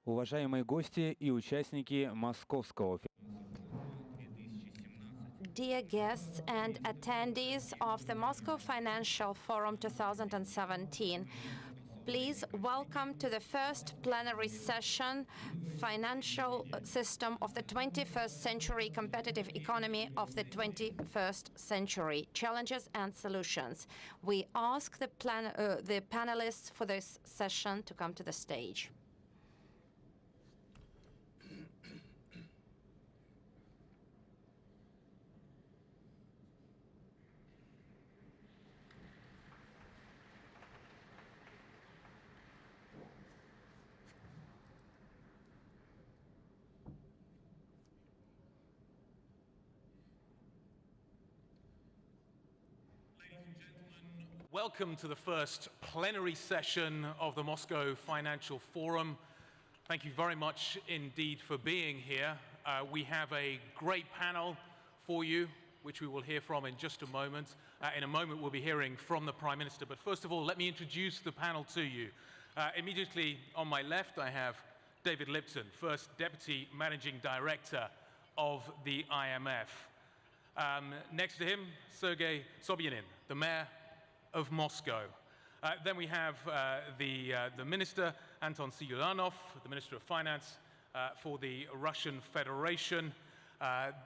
Уважаемые гости и участники Московского Dear guests and attendees of the Moscow Financial Forum 2017, please welcome to the first plenary session, Financial System of the 21st Century, Competitive Economy of the 21st Century, Challenges and Solutions. We ask the panelists for this session to come to the stage. Welcome to the first plenary session of the Moscow Financial Forum. Thank you very much indeed for being here. We have a great panel for you, which we will hear from in just a moment. In a moment, we'll be hearing from the Prime Minister. But first of all, let me introduce the panel to you. Immediately on my left, I have David Lipton, First Deputy Managing Director of the IMF. Next to him, Sergei Sobyanin, the Mayor of Moscow. Then we have the Minister, Anton Siluanov, the Minister of Finance for the Russian Federation.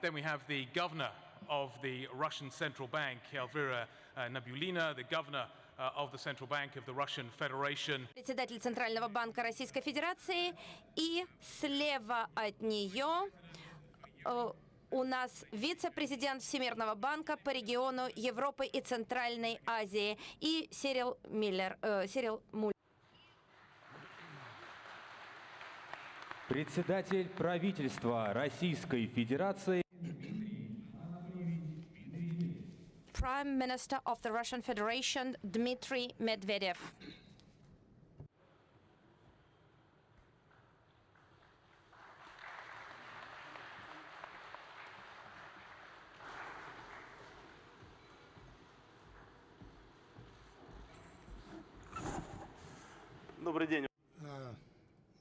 Then we have the Governor of the Russian Central Bank, Elvira Nabiulina, the Governor of the Central Bank of the Russian Federation. Председатель Центрального банка Российской Федерации, и слева от нее у нас вице-президент Всемирного банка по региону Европы и Центральной Азии и Сирил Муллер. Председатель правительства Российской Федерации Prime Minister of the Russian Federation Dmitry Medvedev.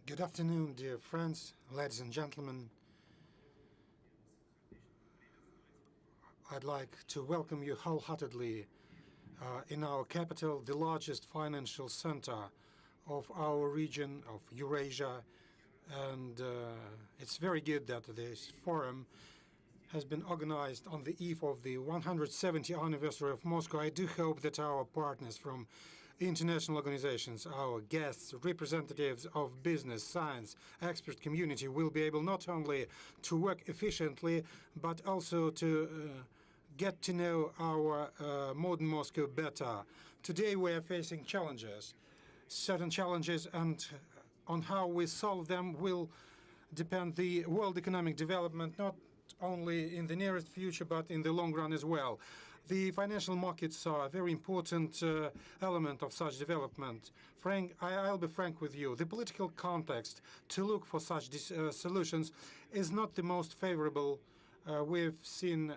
Good afternoon, dear friends, ladies and gentlemen. I'd like to welcome you wholeheartedly in our capital, the largest financial center of our region of Eurasia. And it's very good that this forum has been organized on the eve of the 170th anniversary of Moscow. I do hope that our partners from international organizations, our guests, representatives of business, science, expert community will be able not only to work efficiently, but also to get to know our modern Moscow better. Today we are facing challenges, certain challenges, and on how we solve them will depend the world economic development, not only in the nearest future, but in the long run as well. The financial markets are a very important element of such development. I'll be frank with you. The political context to look for such solutions is not the most favorable. We've seen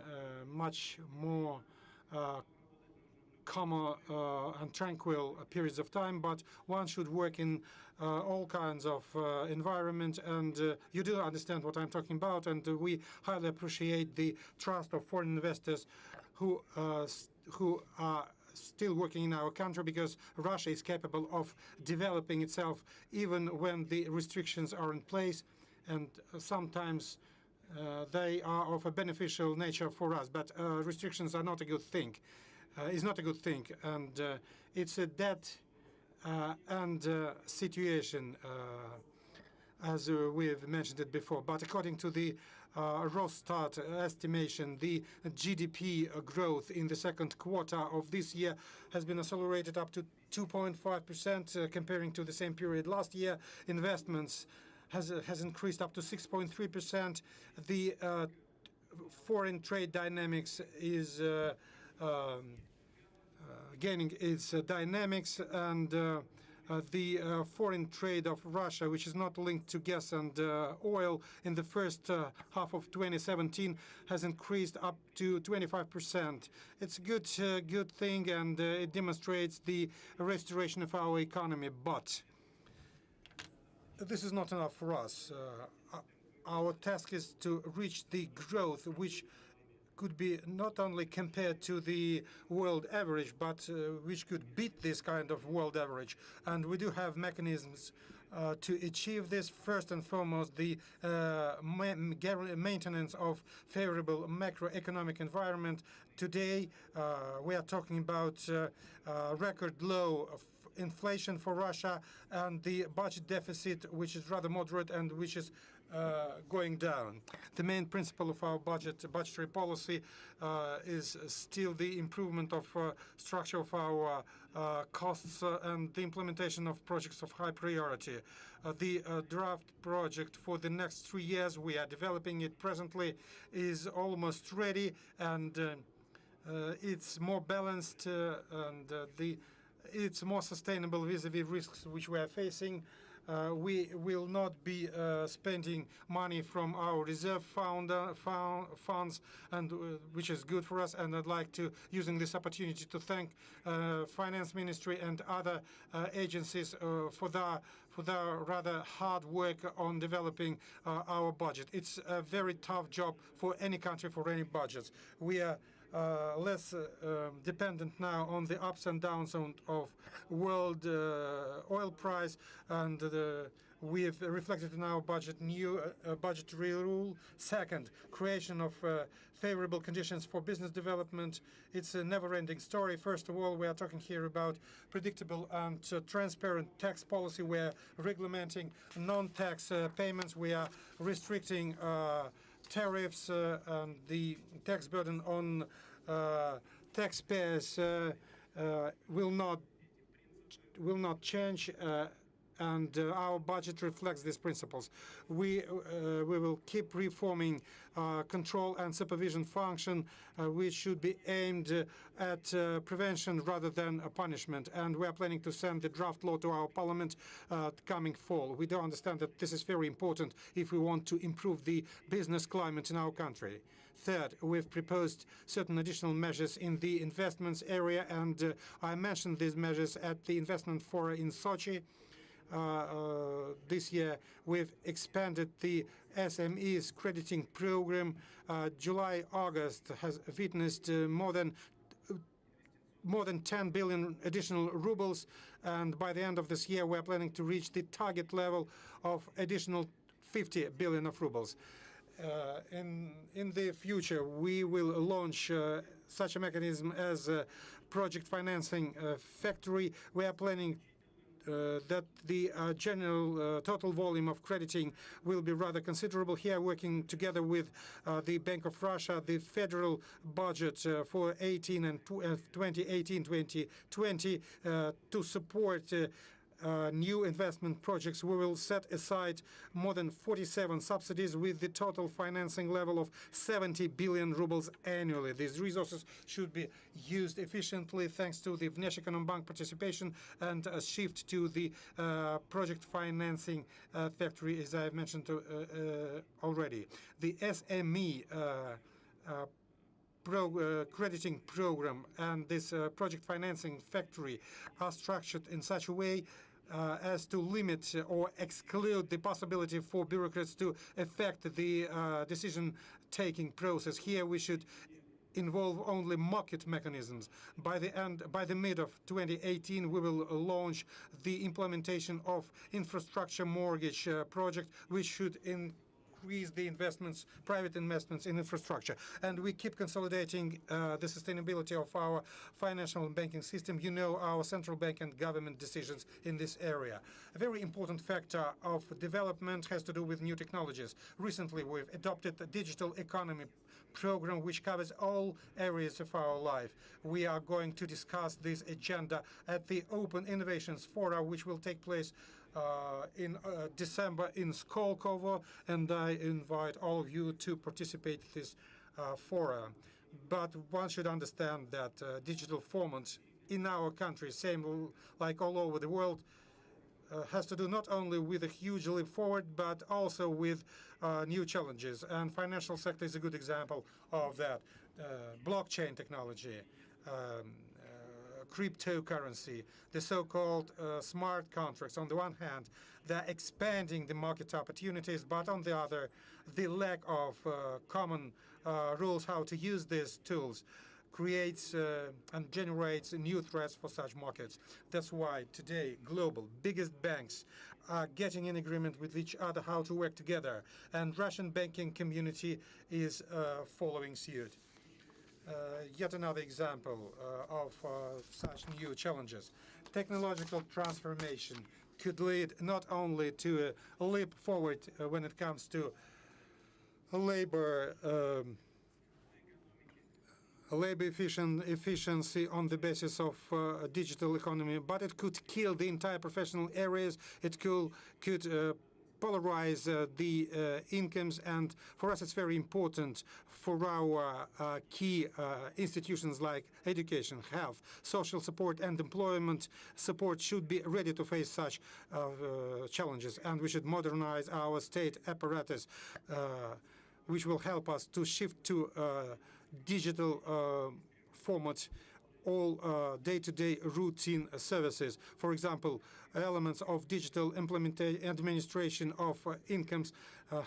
much more calmer and tranquil periods of time, but one should work in all kinds of environment, and you do understand what I'm talking about, and we highly appreciate the trust of foreign investors who are still working in our country, because Russia is capable of developing itself even when the restrictions are in place, and sometimes they are of a beneficial nature for us, but restrictions are not a good thing. Is not a good thing, and it's a debt and situation, as we've mentioned it before. But according to the Rosstat estimation, the GDP growth in the second quarter of this year has been accelerated up to 2.5% comparing to the same period last year. Investments has increased up to 6.3%. The foreign trade dynamics is gaining its dynamics, and the foreign trade of Russia, which is not linked to gas and oil, in the first half of 2017 has increased up to 25%. It's a good thing, and it demonstrates the restoration of our economy. But this is not enough for us. Our task is to reach the growth which could be not only compared to the world average, but which could beat this kind of world average. And we do have mechanisms to achieve this. First and foremost, the maintenance of favorable macroeconomic environment. Today, we are talking about record low of inflation for Russia and the budget deficit, which is rather moderate and which is going down. The main principle of our budgetary policy is still the improvement of structure of our costs and the implementation of projects of high priority. The draft project for the next 3 years, we are developing it presently, is almost ready, and it's more balanced and it's more sustainable vis-à-vis risks which we are facing. We will not be spending money from our reserve funds, and which is good for us. And I'd like to, using this opportunity, to thank Finance Ministry and other agencies for their rather hard work on developing our budget. It's a very tough job for any country, for any budgets. We are less dependent now on the ups and downs of world oil price, and we have reflected in our budget new budgetary rule. Second, creation of favorable conditions for business development. It's a never-ending story. First of all, we are talking here about predictable and transparent tax policy. We are regulating non-tax payments. We are restricting tariffs and the tax burden on taxpayers will not change, and our budget reflects these principles. We will keep reforming control and supervision function, which should be aimed at prevention rather than punishment. And we are planning to send the draft law to our parliament coming fall. We do understand that this is very important if we want to improve the business climate in our country. Third, we've proposed certain additional measures in the investments area, and I mentioned these measures at the investment forum in Sochi. This year, we've expanded the SMEs crediting program. July-August has witnessed more than 10 billion additional rubles, and by the end of this year, we're planning to reach the target level of additional 50 billion of rubles. In the future, we will launch such a mechanism as project financing factory. We are planning that the general total volume of crediting will be rather considerable. Here, working together with the Bank of Russia, the federal budget for 2018-2020 to support new investment projects. We will set aside more than 47 subsidies with the total financing level of 70 billion rubles annually. These resources should be used efficiently thanks to the Vneshekonombank participation and a shift to the project financing factory, as I have mentioned already. The SME crediting program and this project financing factory are structured in such a way as to limit or exclude the possibility for bureaucrats to affect the decision-taking process. Here we should involve only market mechanisms. By the mid of 2018, we will launch the implementation of infrastructure mortgage project, which should increase the investments, private investments in infrastructure. And we keep consolidating the sustainability of our financial and banking system. You know our central bank and government decisions in this area. A very important factor of development has to do with new technologies. Recently, we've adopted the digital economy program, which covers all areas of our life. We are going to discuss this agenda at the Open Innovations Forum, which will take place in December in Skolkovo, and I invite all of you to participate in this forum. But one should understand that digital formats in our country, same like all over the world, has to do not only with a huge leap forward, but also with new challenges. And financial sector is a good example of that. Blockchain technology, cryptocurrency, the so-called smart contracts. On the one hand, they're expanding the market opportunities, but on the other, the lack of common rules how to use these tools creates and generates new threats for such markets. That's why today global biggest banks are getting in agreement with each other how to work together, and Russian banking community is following suit. Yet another example of such new challenges. Technological transformation could lead not only to a leap forward when it comes to labor efficiency on the basis of a digital economy, but it could kill the entire professional areas. It could polarize the incomes, and for us it's very important for our key institutions like education, health, social support and employment support should be ready to face such challenges, and we should modernize our state apparatus, which will help us to shift to digital format all day-to-day routine services. For example, elements of digital administration of incomes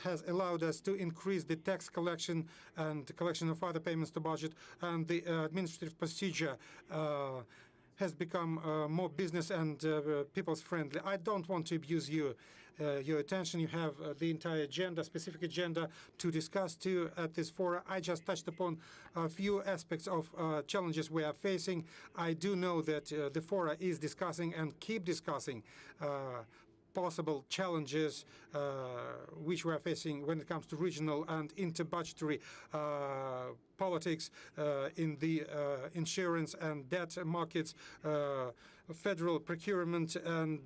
has allowed us to increase the tax collection and the collection of other payments to budget, and the administrative procedure has become more business and people's friendly. I don't want to abuse your attention. You have the entire agenda, specific agenda to discuss too at this forum. I just touched upon a few aspects of challenges we are facing. I do know that the forum is discussing and keep discussing possible challenges which we are facing when it comes to regional and interbudgetary politics in the insurance and debt markets, federal procurement and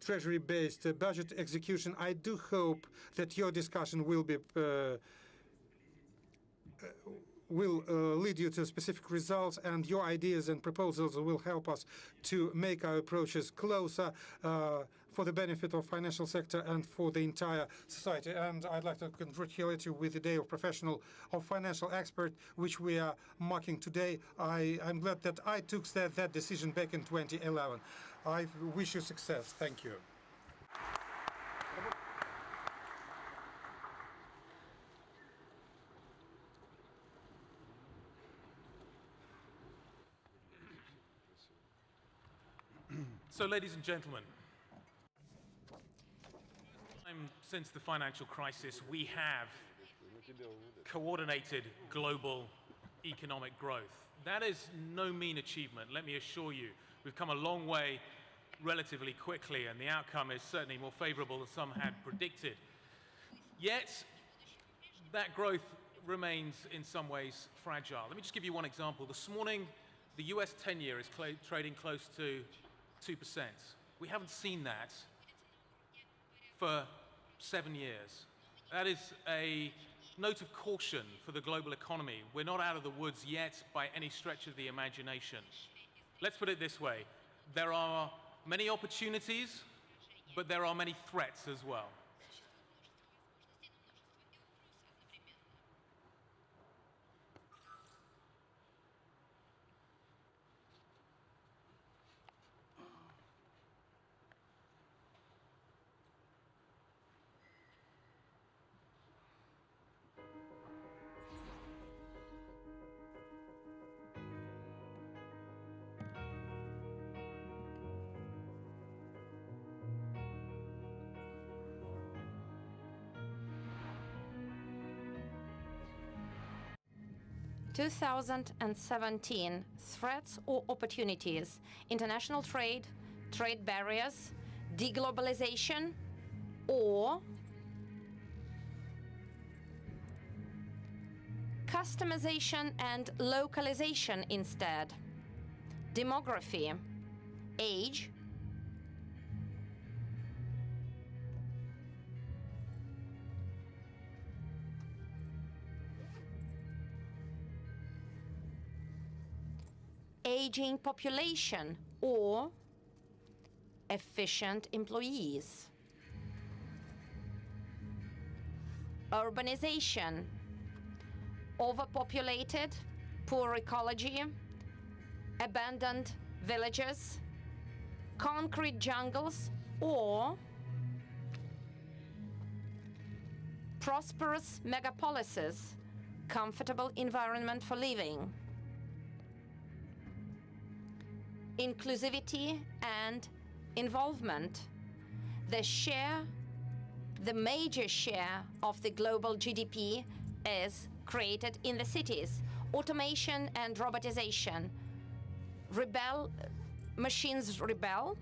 treasury-based budget execution. I do hope that your discussion will be lead you to specific results, and your ideas and proposals will help us to make our approaches closer for the benefit of financial sector and for the entire society. And I'd like to congratulate you with the Day of Financial Expert, which we are marking today. I'm glad that I took that decision back in 2011. I wish you success. Thank you. So, ladies and gentlemen, since the financial crisis, we have coordinated global economic growth. That is no mean achievement, let me assure you. We've come a long way relatively quickly, and the outcome is certainly more favorable than some had predicted. Yet, that growth remains in some ways fragile. Let me just give you one example. This morning, the US 10-year is trading close to 2%. We haven't seen that for 7 years. That is a note of caution for the global economy. We're not out of the woods yet by any stretch of the imagination. Let's put it this way. There are many opportunities, but there are many threats as well. (2017) threats or opportunities: international trade, trade barriers, deglobalization, or customization and localization instead. Demography, age, aging population, or efficient employees. Urbanization, overpopulated, poor ecology, abandoned villages, concrete jungles, or prosperous megapolises, comfortable environment for living, inclusivity and involvement. The major share of the global GDP is created in the cities. Automation and robotization. Machines rebel.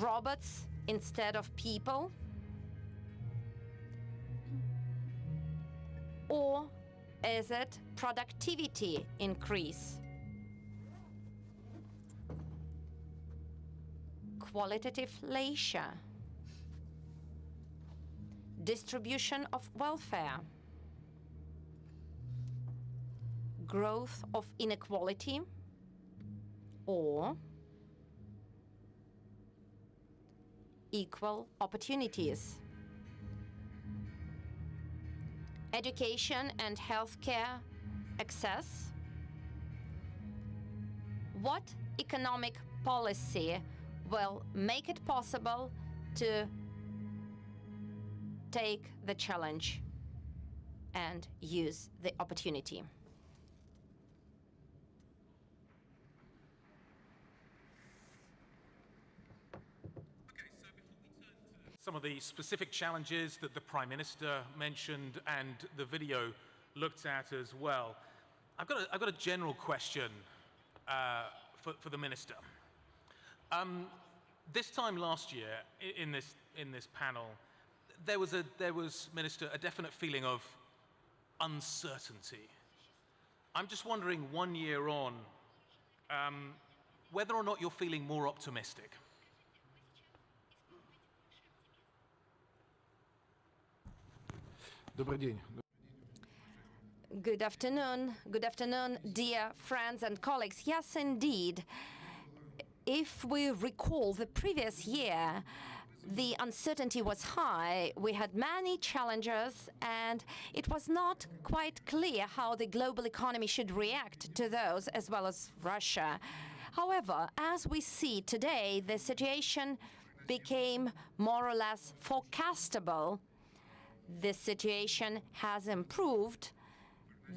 Robots instead of people. Or is it productivity increase? Qualitative leisure. Distribution of welfare. Growth of inequality, or equal opportunities. Education and healthcare access. What economic policy will make it possible to take the challenge and use the opportunity? Some of the specific challenges that the Prime Minister mentioned and the video looked at as well. I've got a general question for the Minister. This time last year, in this panel, there was, Minister, a definite feeling of uncertainty. I'm just wondering, 1 year on, whether or not you're feeling more optimistic. Добрый день. Good afternoon, dear friends and colleagues. Yes, indeed. If we recall the previous year, the uncertainty was high. We had many challenges, and it was not quite clear how the global economy should react to those, as well as Russia. However, as we see today, the situation became more or less forecastable. The situation has improved.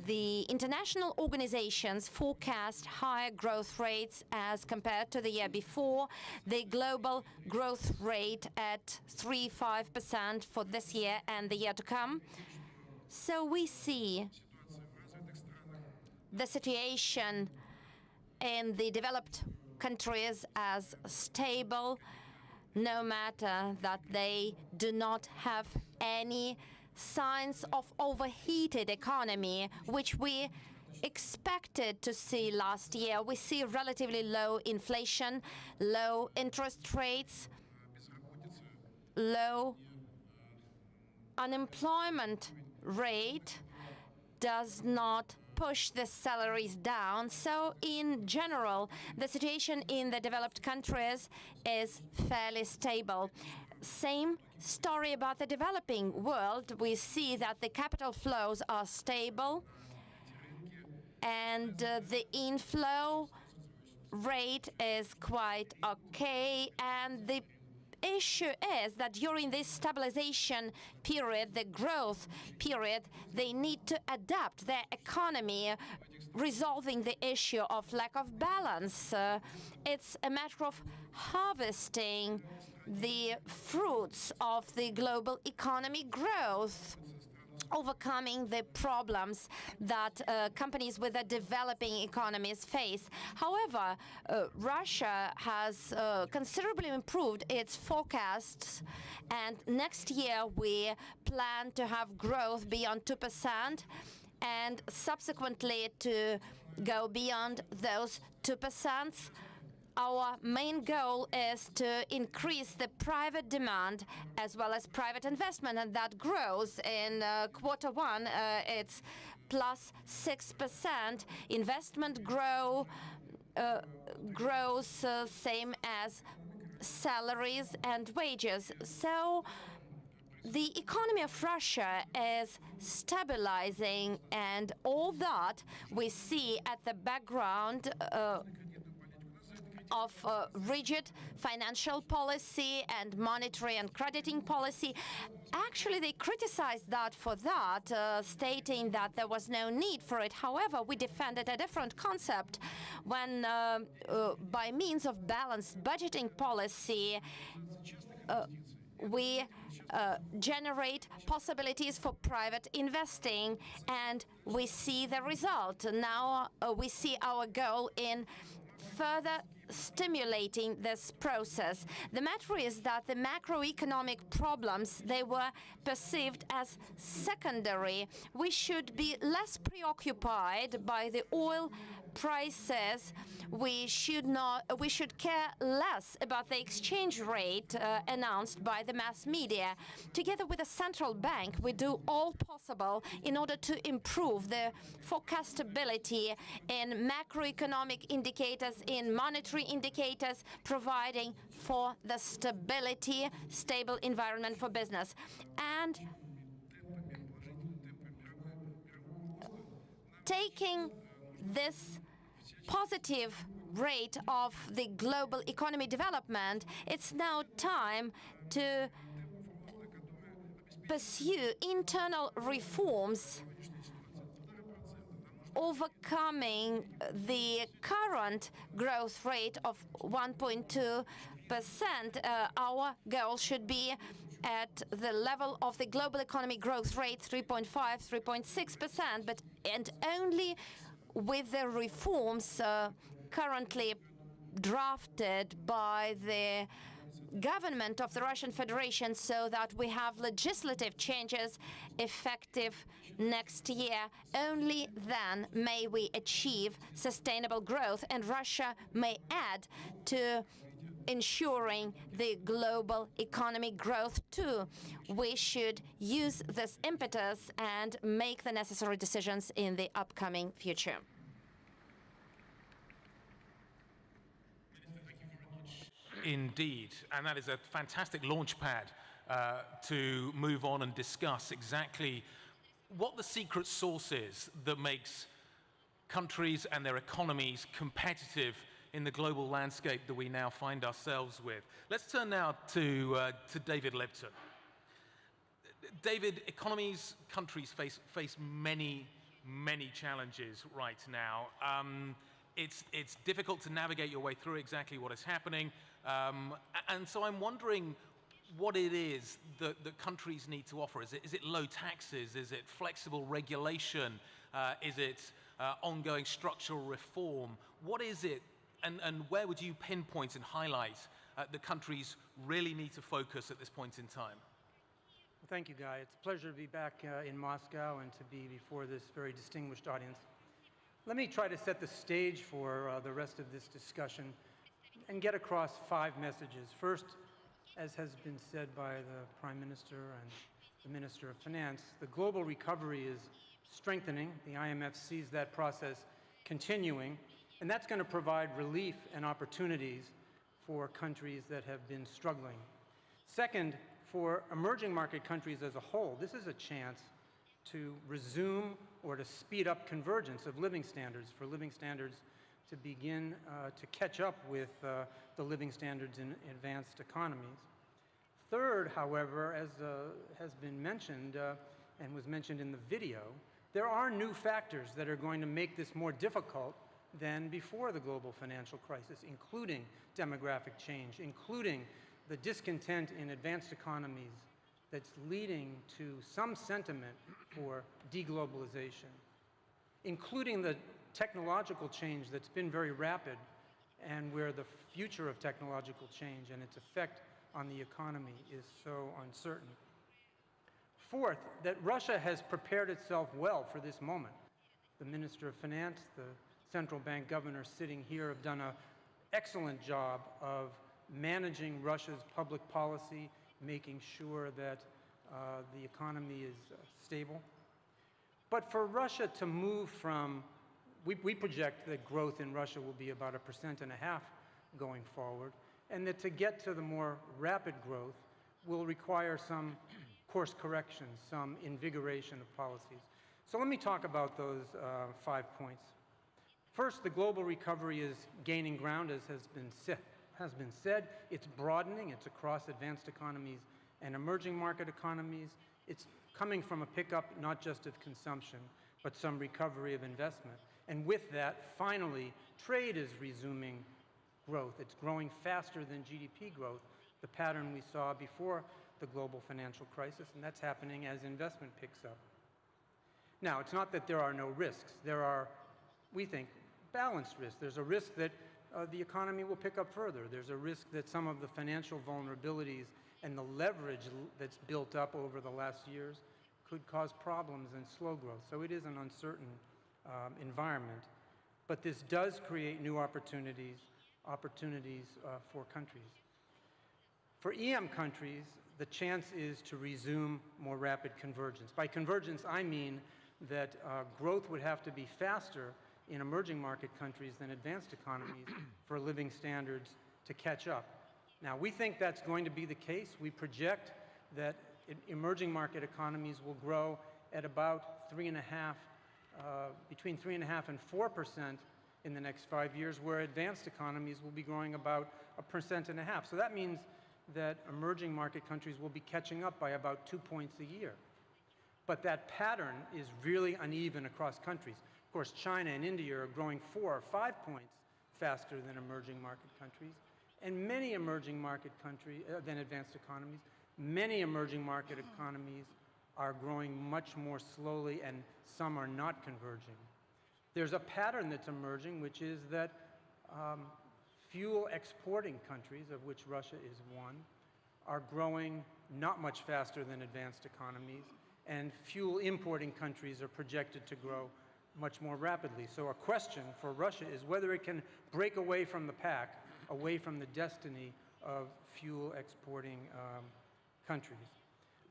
The international organizations forecast higher growth rates as compared to the year before. The global growth rate at 3.5% for this year and the year to come. So we see the situation in the developed countries as stable, no matter that they do not have any signs of overheated economy, which we expected to see last year. We see relatively low inflation, low interest rates, low unemployment rate does not push the salaries down. So in general, the situation in the developed countries is fairly stable. Same story about the developing world. We see that the capital flows are stable, and the inflow rate is quite okay. And the issue is that during this stabilization period, the growth period, they need to adapt their economy, resolving the issue of lack of balance. It's a matter of harvesting the fruits of the global economy growth, overcoming the problems that companies with the developing economies face. However, Russia has considerably improved its forecasts, and next year we plan to have growth beyond 2% and subsequently to go beyond those 2%. Our main goal is to increase the private demand as well as private investment, and that grows. In Q1, it's plus 6%. Investment grows same as salaries and wages. So the economy of Russia is stabilizing, and all that we see at the background of rigid financial policy and monetary and crediting policy. Actually, they criticized that for that, stating that there was no need for it. However, we defended a different concept when, by means of balanced budgeting policy, we generate possibilities for private investing, and we see the result. Now we see our goal in further stimulating this process. The matter is that the macroeconomic problems, they were perceived as secondary. We should be less preoccupied by the oil prices. We should care less about the exchange rate announced by the mass media. Together with the central bank, we do all possible in order to improve the forecastability in macroeconomic indicators, in monetary indicators, providing for the stable environment for business. And taking this positive rate of the global economy development, it's now time to pursue internal reforms, overcoming the current growth rate of 1.2%. Our goal should be at the level of the global economy growth rate, 3.5, 3.6%, and only with the reforms currently drafted by the government of the Russian Federation, so that we have legislative changes effective next year. Only then may we achieve sustainable growth, and Russia may add to ensuring the global economy growth too. We should use this impetus and make the necessary decisions in the upcoming future. Indeed, and that is a fantastic launch pad to move on and discuss exactly what the secret sauce is that makes countries and their economies competitive in the global landscape that we now find ourselves with. Let's turn now to David Lipton. David, economies, countries face many challenges right now. It's difficult to navigate your way through exactly what is happening. And so I'm wondering what it is that countries need to offer. Is it low taxes? Is it flexible regulation? Is it ongoing structural reform? What is it, and where would you pinpoint and highlight the countries really need to focus at this point in time? Well, thank you, Guy. It's a pleasure to be back in Moscow and to be before this very distinguished audience. Let me try to set the stage for the rest of this discussion and get across 5 messages. First, as has been said by the Prime Minister and the Minister of Finance, the global recovery is strengthening. The IMF sees that process continuing, and that's going to provide relief and opportunities for countries that have been struggling. Second, for emerging market countries as a whole, this is a chance to resume or to speed up convergence of living standards, for living standards to begin to catch up with the living standards in advanced economies. Third, however, as has been mentioned and was mentioned in the video, there are new factors that are going to make this more difficult than before the global financial crisis, including demographic change, including the discontent in advanced economies that's leading to some sentiment for deglobalization, including the technological change that's been very rapid and where the future of technological change and its effect on the economy is so uncertain. Fourth, that Russia has prepared itself well for this moment. The Minister of Finance, the central bank governor sitting here have done an excellent job of managing Russia's public policy, making sure that the economy is stable. But for Russia to move from, we project that growth in Russia will be about 1.5% going forward, and that to get to the more rapid growth will require some course corrections, some invigoration of policies. So let me talk about those 5 points. First, the global recovery is gaining ground, as has been said. It's broadening. It's across advanced economies and emerging market economies. It's coming from a pickup not just of consumption, but some recovery of investment. And with that, finally, trade is resuming growth. It's growing faster than GDP growth, the pattern we saw before the global financial crisis, and that's happening as investment picks up. Now, it's not that there are no risks. There are, we think, balanced risks. There's a risk that the economy will pick up further. There's a risk that some of the financial vulnerabilities and the leverage that's built up over the last years could cause problems and slow growth. So it is an uncertain environment. But this does create new opportunities for countries. For EM countries, the chance is to resume more rapid convergence. By convergence, I mean that growth would have to be faster in emerging market countries than advanced economies for living standards to catch up. Now, we think that's going to be the case. We project that emerging market economies will grow at about between 3.5% and 4% in the next 5 years, where advanced economies will be growing about 1.5%. So that means that emerging market countries will be catching up by about 2 points a year. But that pattern is really uneven across countries. Of course, China and India are growing 4 or 5 points faster than emerging market countries, and many emerging market countries, than advanced economies, many emerging market economies are growing much more slowly, and some are not converging. There's a pattern that's emerging, which is that fuel exporting countries, of which Russia is one, are growing not much faster than advanced economies, and fuel importing countries are projected to grow much more rapidly. So a question for Russia is whether it can break away from the pack, away from the destiny of fuel exporting countries.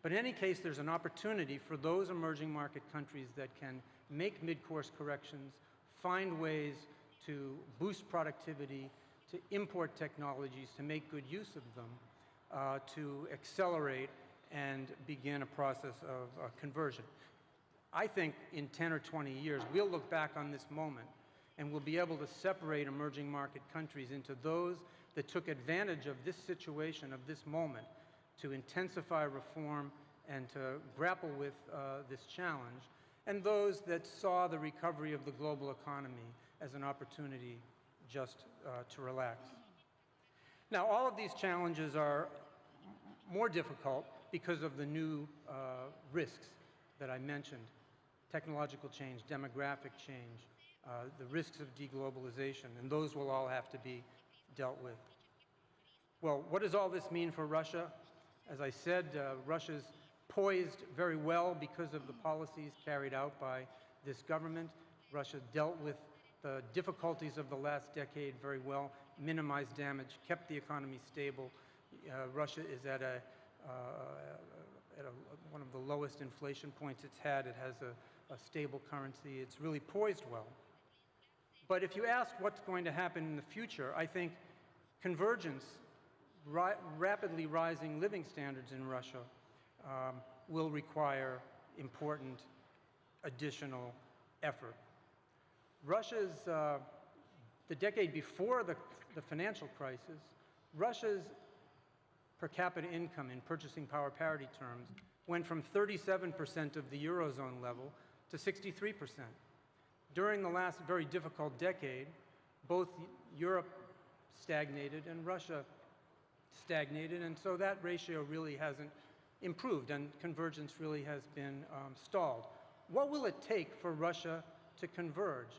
But in any case, there's an opportunity for those emerging market countries that can make mid-course corrections, find ways to boost productivity, to import technologies, to make good use of them, to accelerate and begin a process of conversion. I think in 10 or 20 years, we'll look back on this moment and we'll be able to separate emerging market countries into those that took advantage of this situation, of this moment, to intensify reform and to grapple with this challenge, and those that saw the recovery of the global economy as an opportunity just to relax. Now, all of these challenges are more difficult because of the new risks that I mentioned: technological change, demographic change, the risks of deglobalization, and those will all have to be dealt with. Well, what does all this mean for Russia? As I said, Russia's poised very well because of the policies carried out by this government. Russia dealt with the difficulties of the last decade very well, minimized damage, kept the economy stable. Russia is at one of the lowest inflation points it's had. It has a stable currency. It's really poised well. But if you ask what's going to happen in the future, I think convergence, rapidly rising living standards in Russia will require important additional effort. Russia's, the decade before the financial crisis, Russia's per capita income in purchasing power parity terms went from 37% of the Eurozone level to 63%. During the last very difficult decade, both Europe stagnated and Russia stagnated, and so that ratio really hasn't improved, and convergence really has been stalled. What will it take for Russia to converge?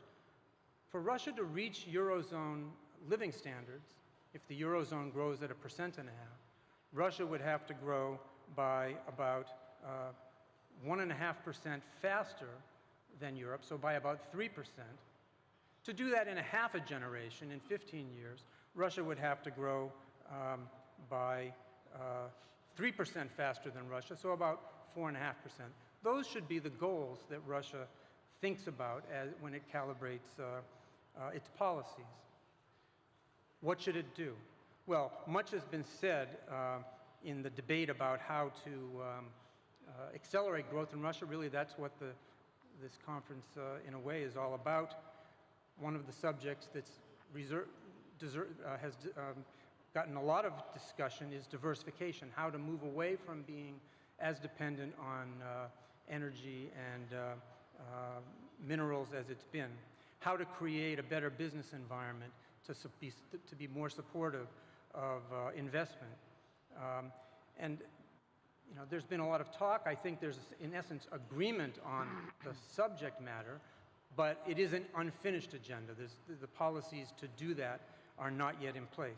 For Russia to reach Eurozone living standards, if the Eurozone grows at 1.5%, Russia would have to grow by about 1.5% faster than Europe, so by about 3%. To do that in half a generation, in 15 years, Russia would have to grow by 3% faster than Russia, so about 4.5%. Those should be the goals that Russia thinks about when it calibrates its policies. What should it do? Well, much has been said in the debate about how to accelerate growth in Russia. Really, that's what this conference, in a way, is all about. One of the subjects that's gotten a lot of discussion is diversification, how to move away from being as dependent on energy and minerals as it's been, how to create a better business environment to be more supportive of investment. And you know, there's been a lot of talk. I think there's, in essence, agreement on the subject matter, but it is an unfinished agenda. The policies to do that are not yet in place.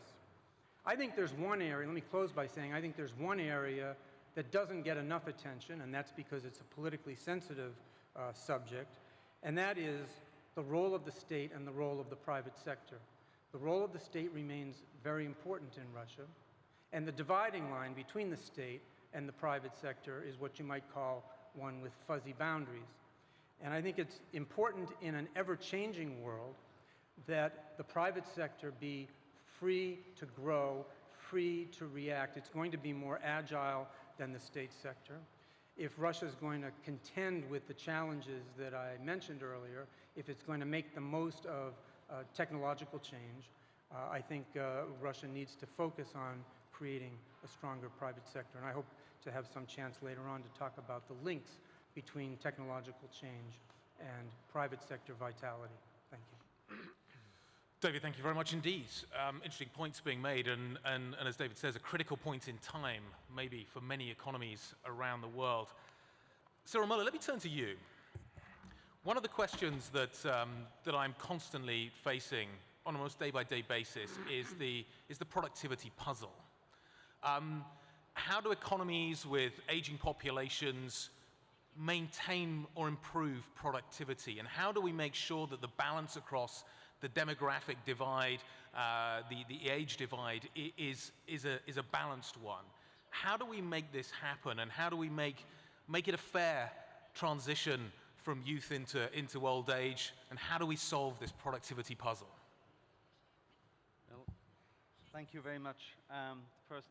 I think there's one area, let me close by saying, I think there's one area that doesn't get enough attention, and that's because it's a politically sensitive subject, and that is the role of the state and the role of the private sector. The role of the state remains very important in Russia, and the dividing line between the state and the private sector is what you might call one with fuzzy boundaries. And I think it's important in an ever-changing world that the private sector be free to grow, free to react. It's going to be more agile than the state sector. If Russia's going to contend with the challenges that I mentioned earlier, if it's going to make the most of technological change, I think Russia needs to focus on creating a stronger private sector. And I hope to have some chance later on to talk about the links between technological change and private sector vitality. Thank you. David, thank you very much indeed. Interesting points being made, and as David says, a critical point in time, maybe for many economies around the world. Cyril Muller, let me turn to you. One of the questions that I'm constantly facing on a almost day-by-day basis is the productivity puzzle. How do economies with aging populations maintain or improve productivity? And how do we make sure that the balance across the demographic divide, the age divide is a balanced one? How do we make this happen, and how do we make it a fair transition from youth into old age, and how do we solve this productivity puzzle? Well, thank you very much. First,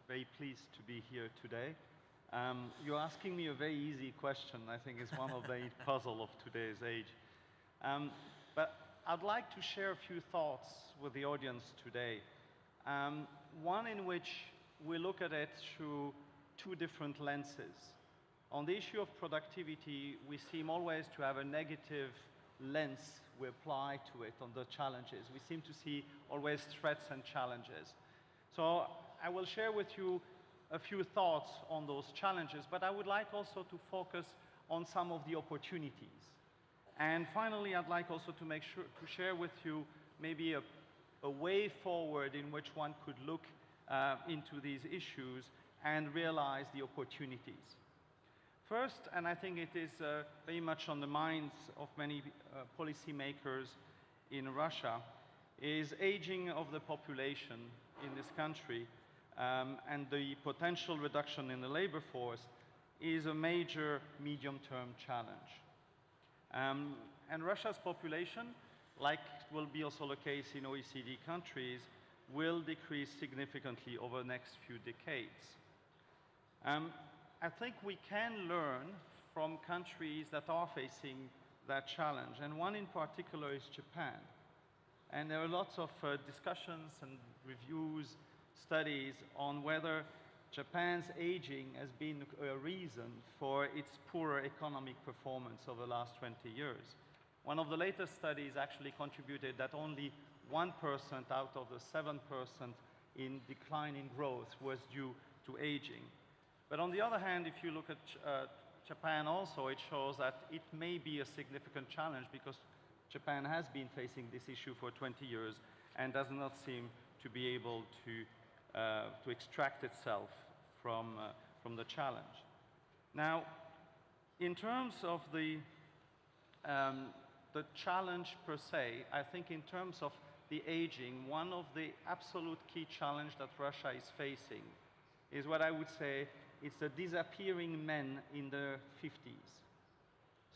very pleased to be here today. You're asking me a very easy question. I think it's one of the puzzle of today's age. But I'd like to share a few thoughts with the audience today. One in which we look at it through two different lenses. On the issue of productivity, we seem always to have a negative lens we apply to it on the challenges. We seem to see always threats and challenges. So I will share with you a few thoughts on those challenges, but I would like also to focus on some of the opportunities. And finally, I'd like also to make sure to share with you maybe a way forward in which one could look into these issues and realize the opportunities. First, and I think it is very much on the minds of many policymakers in Russia, is aging of the population in this country, and the potential reduction in the labor force is a major medium-term challenge. And Russia's population, like will be also the case in OECD countries, will decrease significantly over the next few decades. I think we can learn from countries that are facing that challenge, and one in particular is Japan. And there are lots of discussions and reviews, studies on whether Japan's aging has been a reason for its poorer economic performance over the last 20 years. One of the latest studies actually contributed that only 1% out of the 7% in decline in growth was due to aging. But on the other hand, if you look at Japan also, it shows that it may be a significant challenge because Japan has been facing this issue for 20 years and does not seem to be able to extract itself from the challenge. Now, in terms of the challenge per se, I think in terms of the aging, one of the absolute key challenges that Russia is facing is what I would say is the disappearing men in their 50s.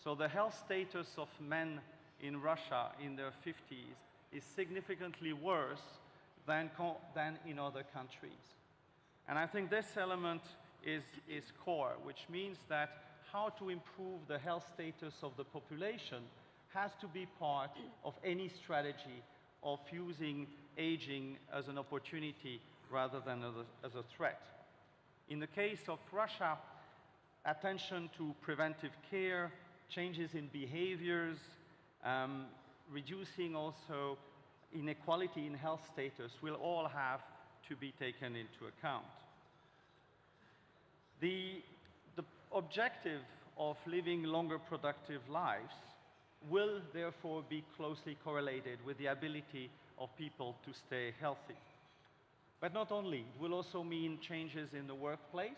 So the health status of men in Russia in their 50s is significantly worse than in other countries. And I think this element is core, which means that how to improve the health status of the population has to be part of any strategy of using aging as an opportunity rather than as a threat. In the case of Russia, attention to preventive care, changes in behaviors, reducing also inequality in health status will all have to be taken into account. The objective of living longer productive lives will therefore be closely correlated with the ability of people to stay healthy. But not only, it will also mean changes in the workplace,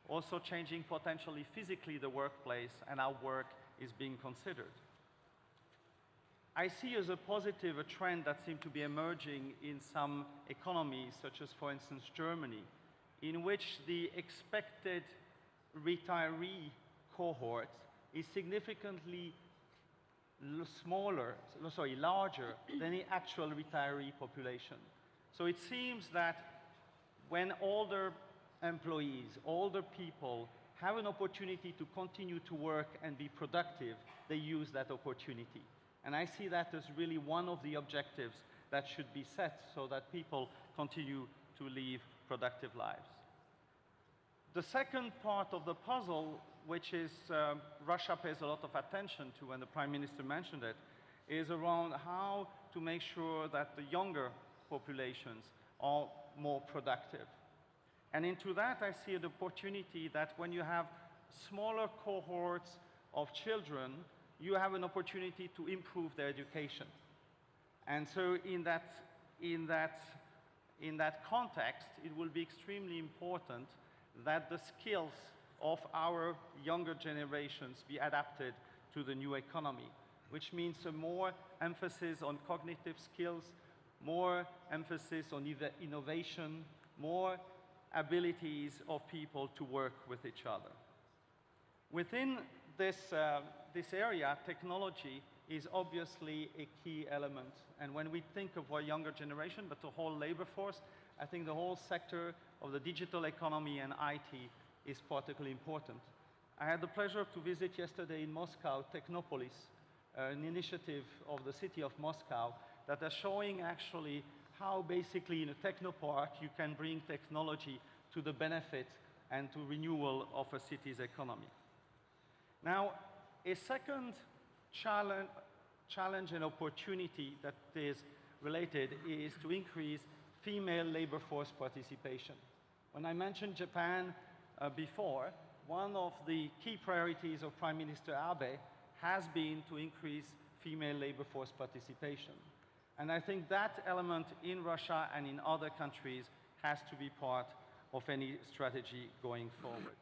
also changing potentially physically the workplace and how work is being considered. I see as a positive a trend that seems to be emerging in some economies, such as, for instance, Germany, in which the expected retiree cohort is significantly larger than the actual retiree population. So it seems that when older employees, older people have an opportunity to continue to work and be productive, they use that opportunity. And I see that as really one of the objectives that should be set so that people continue to live productive lives. The second part of the puzzle, which is Russia pays a lot of attention to, and the Prime Minister mentioned it, is around how to make sure that the younger populations are more productive. And into that, I see an opportunity that when you have smaller cohorts of children, you have an opportunity to improve their education. And so in that context, it will be extremely important that the skills of our younger generations be adapted to the new economy, which means a more emphasis on cognitive skills, more emphasis on innovation, more abilities of people to work with each other. Within this area, technology is obviously a key element. And when we think of our younger generation, but the whole labor force, I think the whole sector of the digital economy and IT is particularly important. I had the pleasure to visit yesterday in Moscow, Technopolis, an initiative of the city of Moscow that are showing actually how basically in a technopark you can bring technology to the benefit and to renewal of a city's economy. Now, a second challenge and opportunity that is related is to increase female labor force participation. When I mentioned Japan before, one of the key priorities of Prime Minister Abe has been to increase female labor force participation. And I think that element in Russia and in other countries has to be part of any strategy going forward.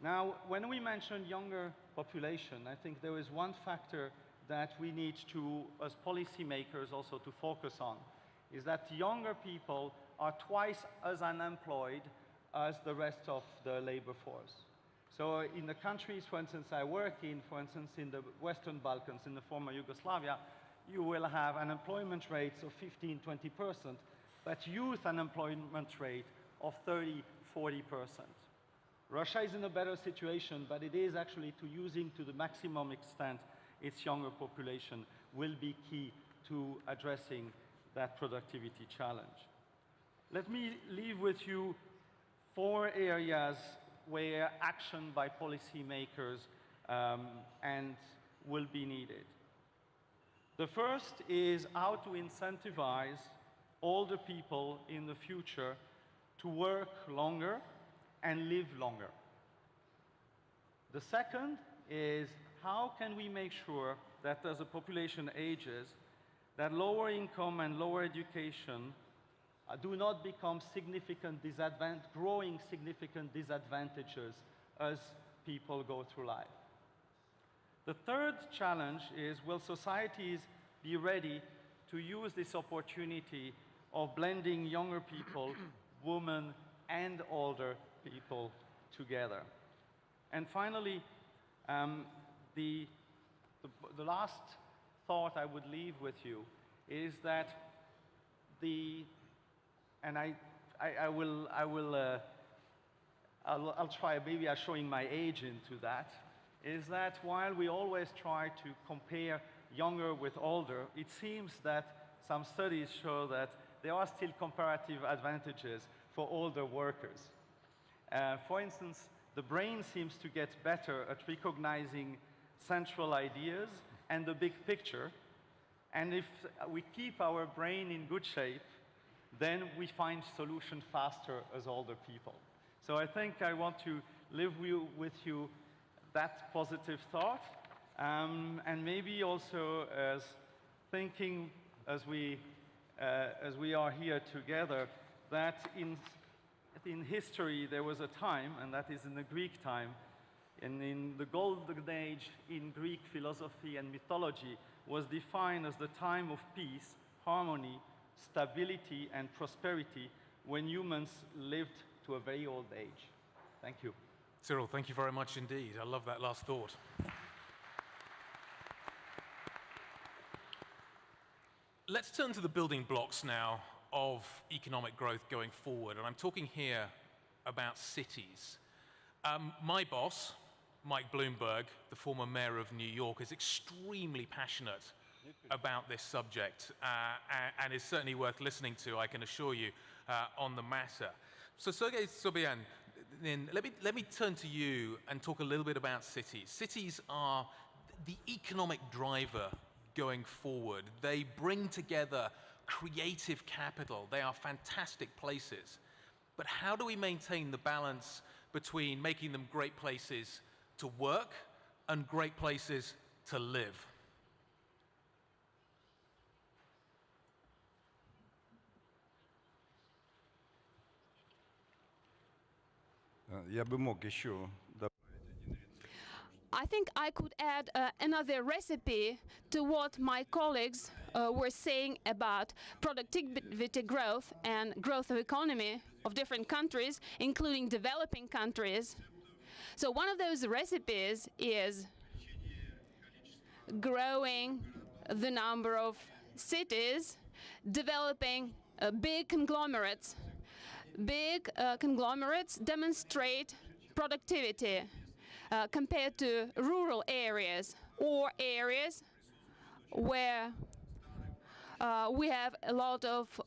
Now, when we mention younger population, I think there is one factor that we need to, as policymakers, also to focus on, is that younger people are twice as unemployed as the rest of the labor force. So in the countries, for instance, I work in, for instance, in the Western Balkans, in the former Yugoslavia, you will have unemployment rates of 15–20%, but youth unemployment rate of 30–40%. Russia is in a better situation, but it is actually to using to the maximum extent its younger population will be key to addressing that productivity challenge. Let me leave with you 4 areas where action by policymakers and will be needed. The first is how to incentivize older people in the future to work longer and live longer. The second is how can we make sure that as the population ages, that lower income and lower education do not become growing significant disadvantages as people go through life. The third challenge is, will societies be ready to use this opportunity of blending younger people, women, and older people together? And finally, the last thought I would leave with you is that I'll try, maybe I'm showing my age into that. is that while we always try to compare younger with older, it seems that some studies show that there are still comparative advantages for older workers. For instance, the brain seems to get better at recognizing central ideas and the big picture. And if we keep our brain in good shape, then we find solutions faster as older people. So I think I want to live with you that positive thought, and maybe also as thinking as we are here together, that in history there was a time, and that is in the Greek time, and in the golden age in Greek philosophy and mythology was defined as the time of peace, harmony, stability, and prosperity when humans lived to a very old age. Thank you. Cyril, thank you very much indeed. I love that last thought. Let's turn to the building blocks now of economic growth going forward, and I'm talking here about cities. My boss, Mike Bloomberg, the former mayor of New York, is extremely passionate about this subject and is certainly worth listening to, I can assure you, on the matter. So Sergei Sobyanin, let me turn to you and talk a little bit about cities. Cities are the economic driver going forward. They bring together creative capital. They are fantastic places. But how do we maintain the balance between making them great places to work and great places to live? I think I could add another recipe to what my colleagues were saying about productivity growth and growth of economy of different countries, including developing countries. So one of those recipes is growing the number of cities, developing big conglomerates. Big conglomerates demonstrate productivity compared to rural areas or areas where we have a lot of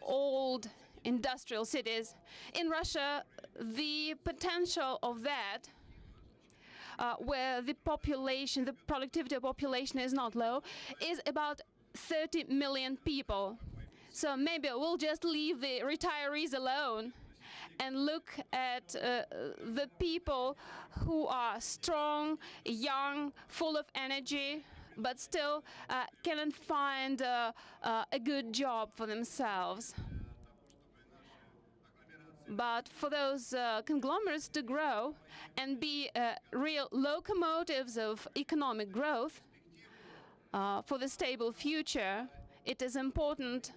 old industrial cities. In Russia, the potential of that, where the population, the productivity of population is not low, is about 30 million people. So maybe we'll just leave the retirees alone and look at the people who are strong, young, full of energy, but still cannot find a good job for themselves. But for those conglomerates to grow and be real locomotives of economic growth for the stable future, it is important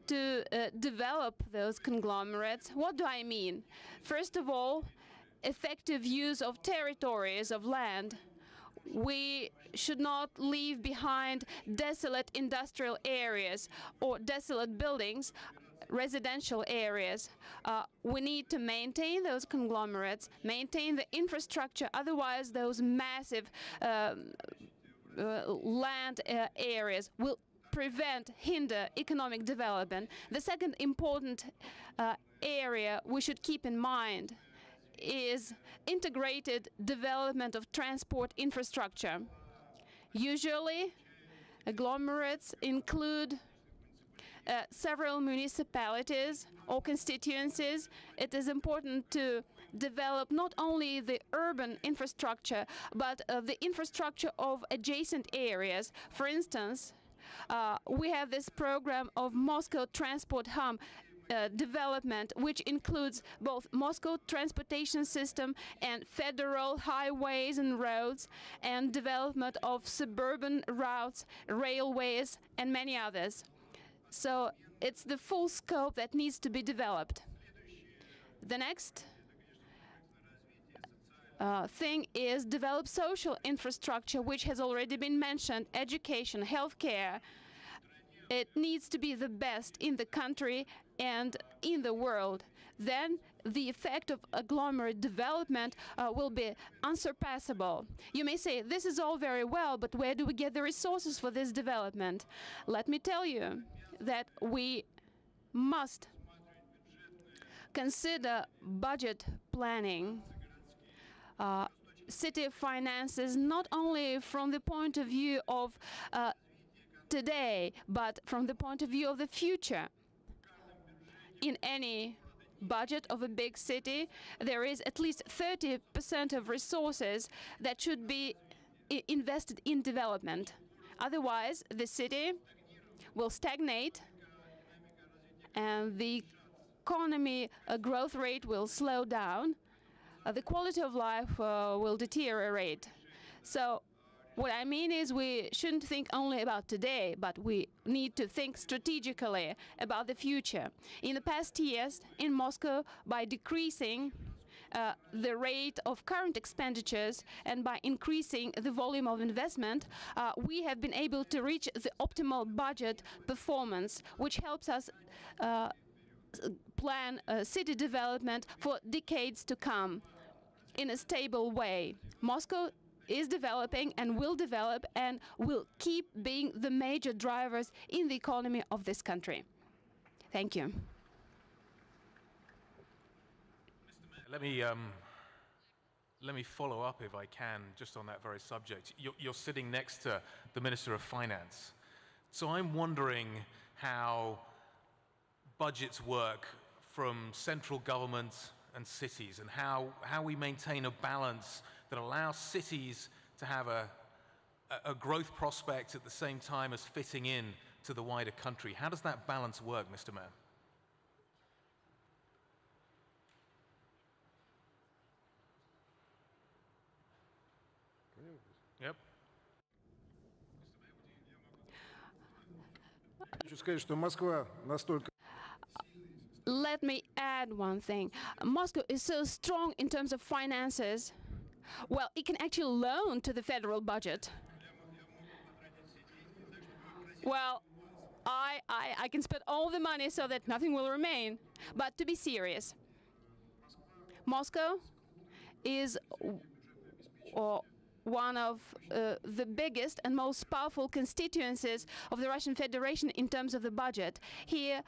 to develop those conglomerates. What do I mean? First of all, effective use of territories of land. We should not leave behind desolate industrial areas or desolate buildings, residential areas. We need to maintain those conglomerates, maintain the infrastructure, otherwise those massive land areas will hinder economic development. The second important area we should keep in mind is integrated development of transport infrastructure. Usually, agglomerates include several municipalities or constituencies. It is important to develop not only the urban infrastructure, but the infrastructure of adjacent areas. For instance, we have this program of Moscow Transport Hub development, which includes both Moscow transportation system and federal highways and roads, and development of suburban routes, railways, and many others. So it's the full scope that needs to be developed. The next thing is develop social infrastructure, which has already been mentioned: education, healthcare. It needs to be the best in the country and in the world. then the effect of agglomerate development will be unsurpassable. You may say, this is all very well, but where do we get the resources for this development? Let me tell you that we must consider budget planning, city finances, not only from the point of view of today, but from the point of view of the future. In any budget of a big city, there is at least 30% of resources that should be invested in development. Otherwise, the city will stagnate and the economy growth rate will slow down. The quality of life will deteriorate. So what I mean is we shouldn't think only about today, but we need to think strategically about the future. In the past years in Moscow, by decreasing the rate of current expenditures and by increasing the volume of investment, we have been able to reach the optimal budget performance, which helps us plan city development for decades to come in a stable way. Moscow is developing and will keep being the major drivers in the economy of this country. Thank you. Let me follow up, if I can, just on that very subject. You're sitting next to the Minister of Finance. So I'm wondering how budgets work from central government and cities, and how we maintain a balance that allows cities to have a growth prospect at the same time as fitting in to the wider country. How does that balance work, Mr. Mayor? Yep. Let me add one thing. Moscow is so strong in terms of finances. Well, it can actually loan to the federal budget. Well, I can spend all the money so that nothing will remain. But to be serious, Moscow is one of the biggest and most powerful constituencies of the Russian Federation in terms of the budget. Here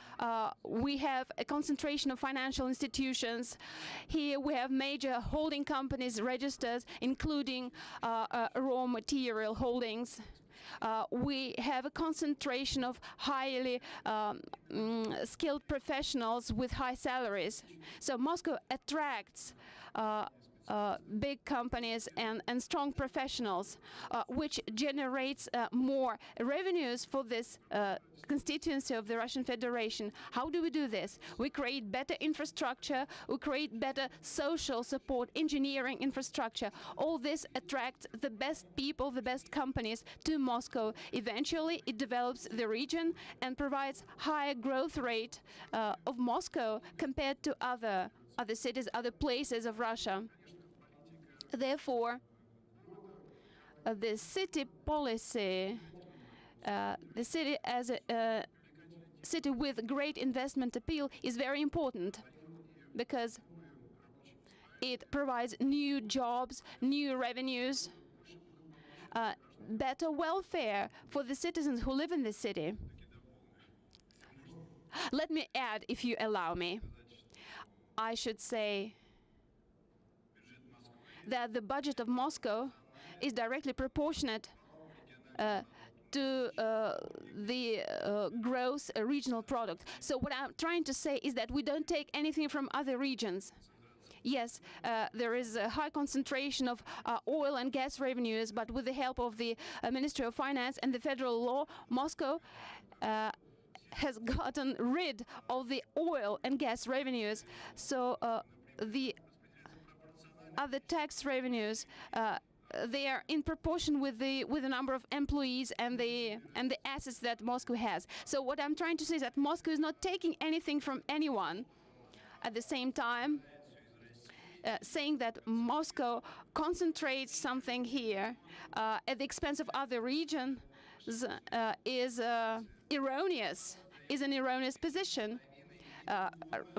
we have a concentration of financial institutions. Here we have major holding companies registered, including raw material holdings. We have a concentration of highly skilled professionals with high salaries. So Moscow attracts big companies and strong professionals, which generates more revenues for this constituency of the Russian Federation. How do we do this? We create better infrastructure, we create better social support, engineering infrastructure. All this attracts the best people, the best companies to Moscow. Eventually, it develops the region and provides higher growth rate of Moscow compared to other cities, other places of Russia. Therefore, the city policy, the city as a city with great investment appeal is very important because it provides new jobs, new revenues, better welfare for the citizens who live in the city. Let me add, if you allow me, I should say that the budget of Moscow is directly proportionate to the gross regional product. So what I'm trying to say is that we don't take anything from other regions. Yes, there is a high concentration of oil and gas revenues, but with the help of the Ministry of Finance and the federal law, Moscow has gotten rid of the oil and gas revenues. So the other tax revenues, they are in proportion with the number of employees and the assets that Moscow has. So what I'm trying to say is that Moscow is not taking anything from anyone. At the same time, saying that Moscow concentrates something here at the expense of other regions is erroneous, is an erroneous position.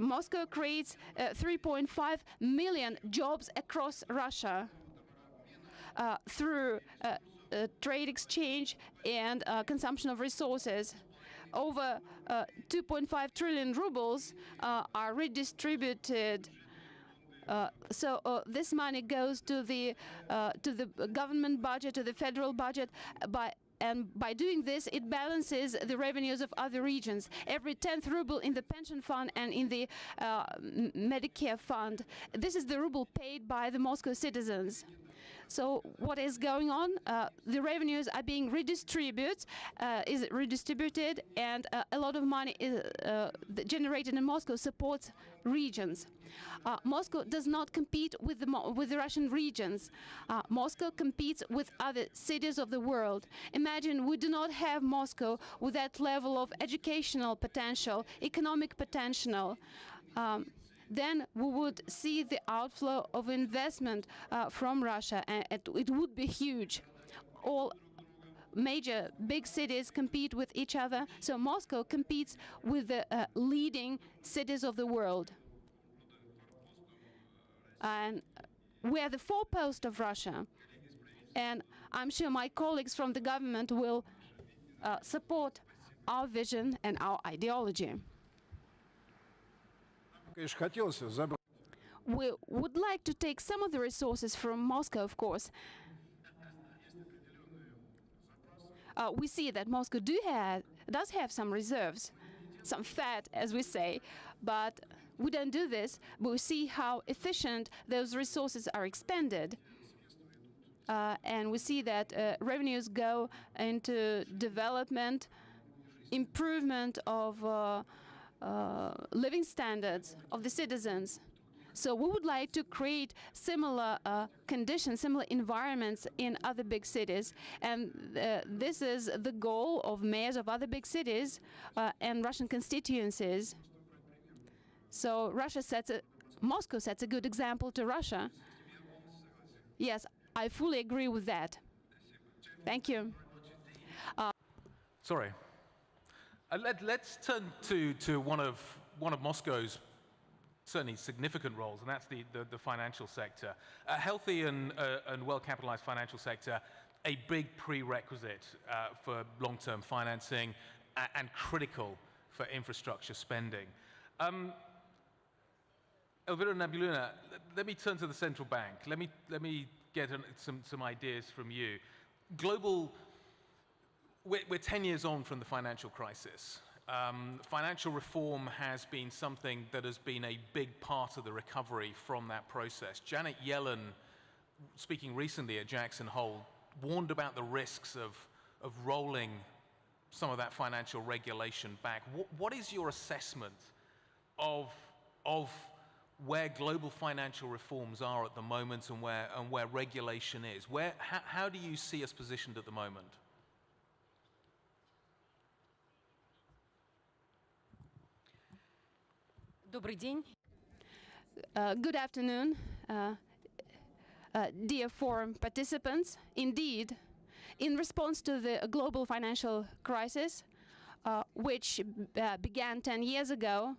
Moscow creates 3.5 million jobs across Russia through trade exchange and consumption of resources. Over 2.5 trillion rubles are redistributed. So this money goes to the government budget, to the federal budget, by doing this, it balances the revenues of other regions. Every 10th ruble in the pension fund and in the Medicare fund, this is the ruble paid by the Moscow citizens. So what is going on? The revenues are being redistributed, and a lot of money is generated in Moscow supports regions. Moscow does not compete with the Russian regions. Moscow competes with other cities of the world. Imagine we do not have Moscow with that level of educational potential, economic potential. Then we would see the outflow of investment from Russia, and it would be huge. All major big cities compete with each other, so Moscow competes with the leading cities of the world. And we are the forepost of Russia, and I'm sure my colleagues from the government will support our vision and our ideology. We would like to take some of the resources from Moscow, of course. We see that Moscow does have some reserves, some fat, as we say, but we don't do this, but we see how efficient those resources are expended. And we see that revenues go into development, improvement of living standards of the citizens. So we would like to create similar conditions, similar environments in other big cities. And this is the goal of mayors of other big cities and Russian constituencies. So Moscow sets a good example to Russia. Yes, I fully agree with that. Thank you. Sorry. Let's turn to one of Moscow's certainly significant roles, and that's the financial sector. A healthy and well-capitalized financial sector, a big prerequisite for long-term financing and critical for infrastructure spending. Elvira Nabiulina, let me turn to the central bank. Let me get some ideas from you. We're 10 years on from the financial crisis. Financial reform has been something that has been a big part of the recovery from that process. Janet Yellen, speaking recently at Jackson Hole, warned about the risks of rolling some of that financial regulation back. What is your assessment of where global financial reforms are at the moment and where regulation is? How do you see us positioned at the moment? Good afternoon, dear forum participants. Indeed, in response to the global financial crisis, which began 10 years ago,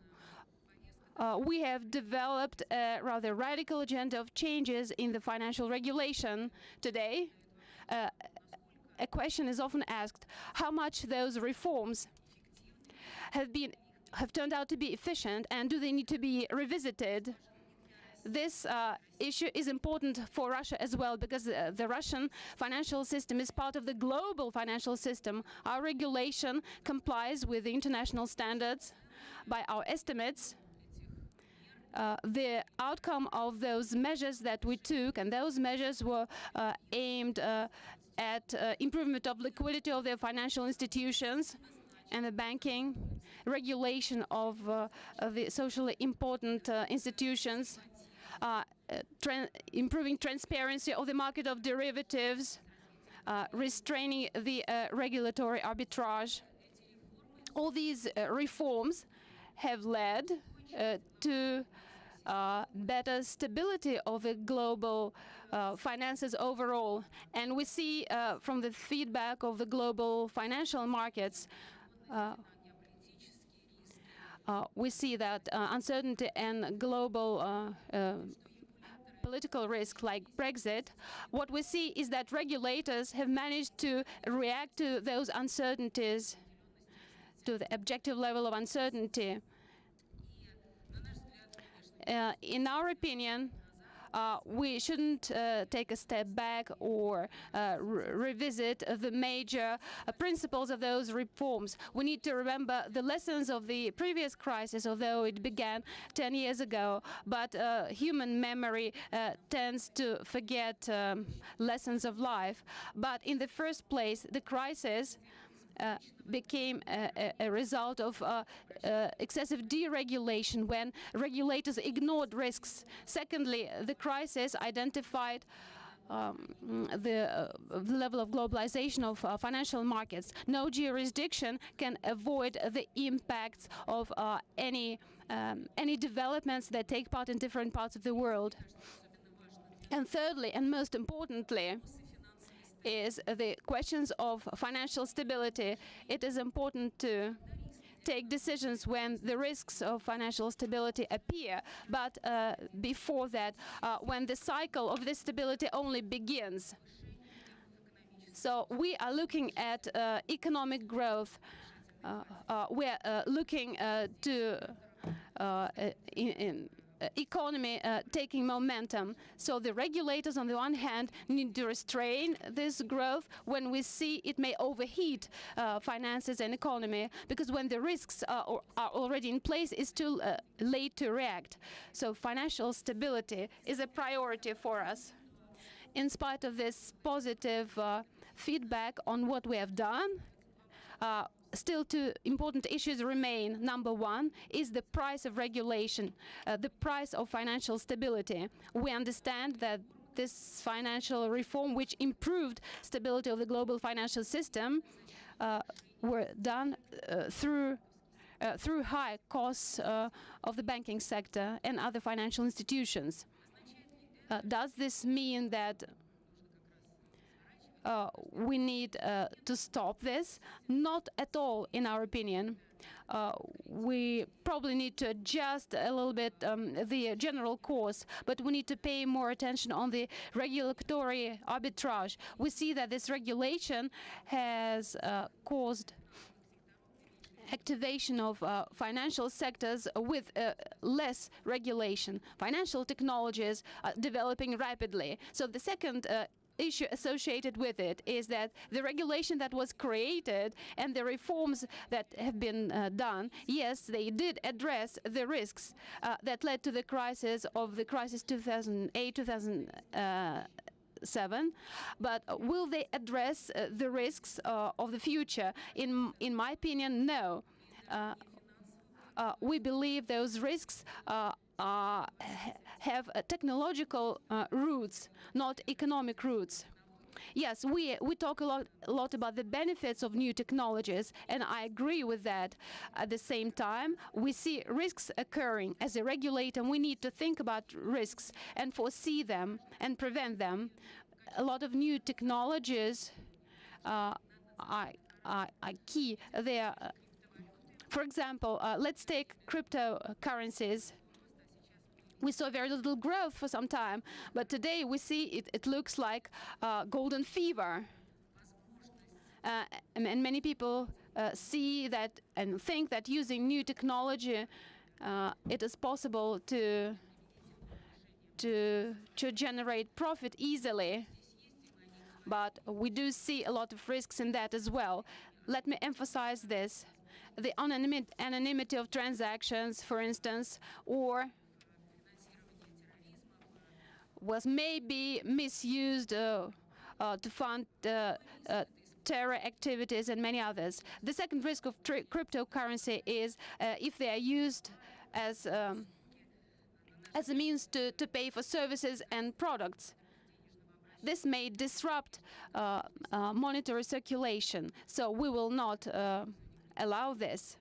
we have developed a rather radical agenda of changes in the financial regulation today. A question is often asked, how much those reforms have turned out to be efficient, and do they need to be revisited? This issue is important for Russia as well, because the Russian financial system is part of the global financial system. Our regulation complies with the international standards. By our estimates, the outcome of those measures that we took, and those measures were aimed at improvement of liquidity of the financial institutions and the banking, regulation of the socially important institutions, improving transparency of the market of derivatives, restraining the regulatory arbitrage. All these reforms have led to better stability of the global finances overall. And we see from the feedback of the global financial markets, We see that uncertainty and global political risk like Brexit, what we see is that regulators have managed to react to those uncertainties, to the objective level of uncertainty. In our opinion, we shouldn't take a step back or revisit the major principles of those reforms. We need to remember the lessons of the previous crisis, although it began 10 years ago. But human memory tends to forget lessons of life. But in the first place, the crisis became a result of excessive deregulation when regulators ignored risks. Secondly, the crisis identified the level of globalization of financial markets. No jurisdiction can avoid the impacts of any developments that take part in different parts of the world. And thirdly, and most importantly, is the questions of financial stability. It is important to take decisions when the risks of financial stability appear, but before that, when the cycle of this stability only begins. So we are looking at economic growth. We're looking to economy taking momentum. So the regulators, on the one hand, need to restrain this growth when we see it may overheat finances and economy, because when the risks are already in place, it's too late to react. So financial stability is a priority for us. In spite of this positive feedback on what we have done, still two important issues remain. Number one is the price of regulation, the price of financial stability. We understand that this financial reform, which improved stability of the global financial system, were done through high costs of the banking sector and other financial institutions. Does this mean that we need to stop this? Not at all, in our opinion. We probably need to adjust a little bit the general course, but we need to pay more attention on the regulatory arbitrage. We see that this regulation has caused activation of financial sectors with less regulation. Financial technologies are developing rapidly. So the second issue associated with it is that the regulation that was created and the reforms that have been done, yes, they did address the risks that led to the crisis 2008, 2007, but will they address the risks of the future? In my opinion, no. We believe those risks have technological roots, not economic roots. Yes, we talk a lot about the benefits of new technologies, and I agree with that. At the same time, we see risks occurring. As a regulator, we need to think about risks and foresee them and prevent them. A lot of new technologies are key there. For example, let's take cryptocurrencies. We saw very little growth for some time, but today we see it looks like golden fever. And many people see that and think that using new technology, it is possible to generate profit easily. But we do see a lot of risks in that as well. Let me emphasize this. The anonymity of transactions, for instance, or was maybe misused to fund terror activities and many others. The second risk of cryptocurrency is if they are used as a means to pay for services and products. This may disrupt monetary circulation, so we will not allow this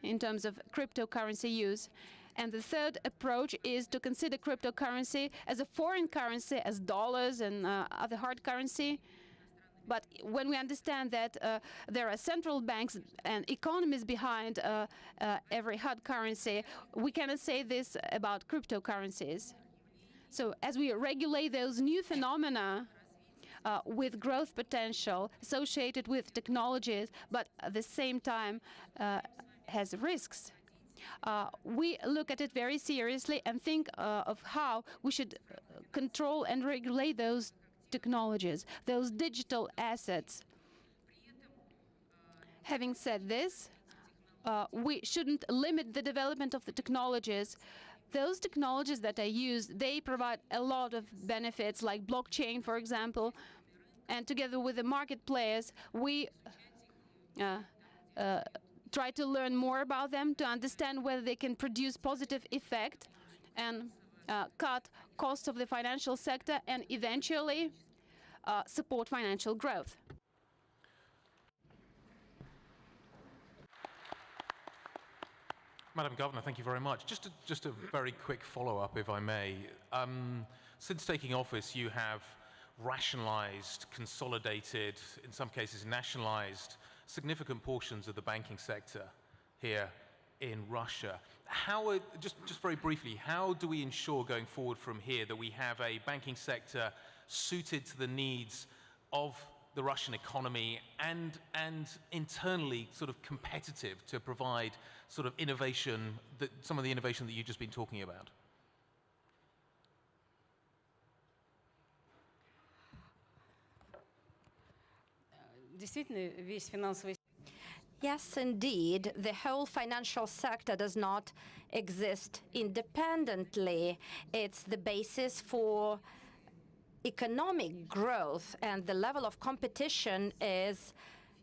in terms of cryptocurrency use. And the third approach is to consider cryptocurrency as a foreign currency, as dollars and other hard currency. But when we understand that there are central banks and economies behind every hard currency, we cannot say this about cryptocurrencies. So as we regulate those new phenomena with growth potential associated with technologies, but at the same time has risks, we look at it very seriously and think of how we should control and regulate those technologies, those digital assets. Having said this, we shouldn't limit the development of the technologies. Those technologies that are used, they provide a lot of benefits, like blockchain, for example, and together with the market players, we try to learn more about them to understand whether they can produce positive effect and cut costs of the financial sector and eventually support financial growth. Madam Governor, thank you very much. Just a very quick follow-up, if I may. Since taking office, you have rationalized, consolidated, in some cases nationalized, significant portions of the banking sector here in Russia. Just very briefly, how do we ensure going forward from here that we have a banking sector suited to the needs of the Russian economy and internally sort of competitive to provide sort of innovation, some of the innovation that you've just been talking about? Yes, indeed. The whole financial sector does not exist independently. It's the basis for economic growth, and the level of competition is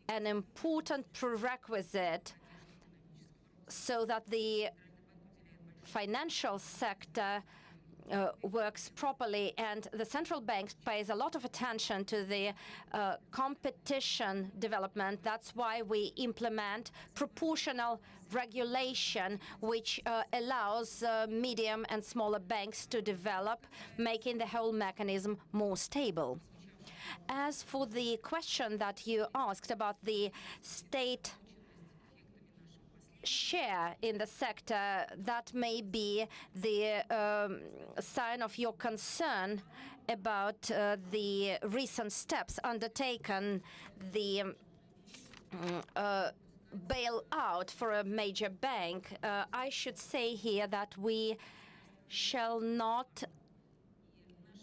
an important prerequisite so that the financial sector works properly, and the central bank pays a lot of attention to the competition development. That's why we implement proportional regulation, which allows medium and smaller banks to develop, making the whole mechanism more stable. As for the question that you asked about the state share in the sector, that may be the sign of your concern about the recent steps undertaken, the bailout for a major bank. I should say here that we shall not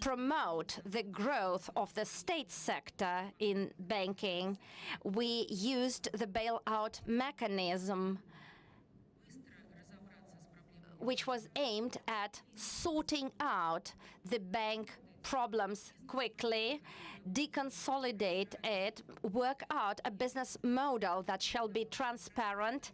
promote the growth of the state sector in banking. We used the bailout mechanism, which was aimed at sorting out the bank problems quickly, deconsolidate it, work out a business model that shall be transparent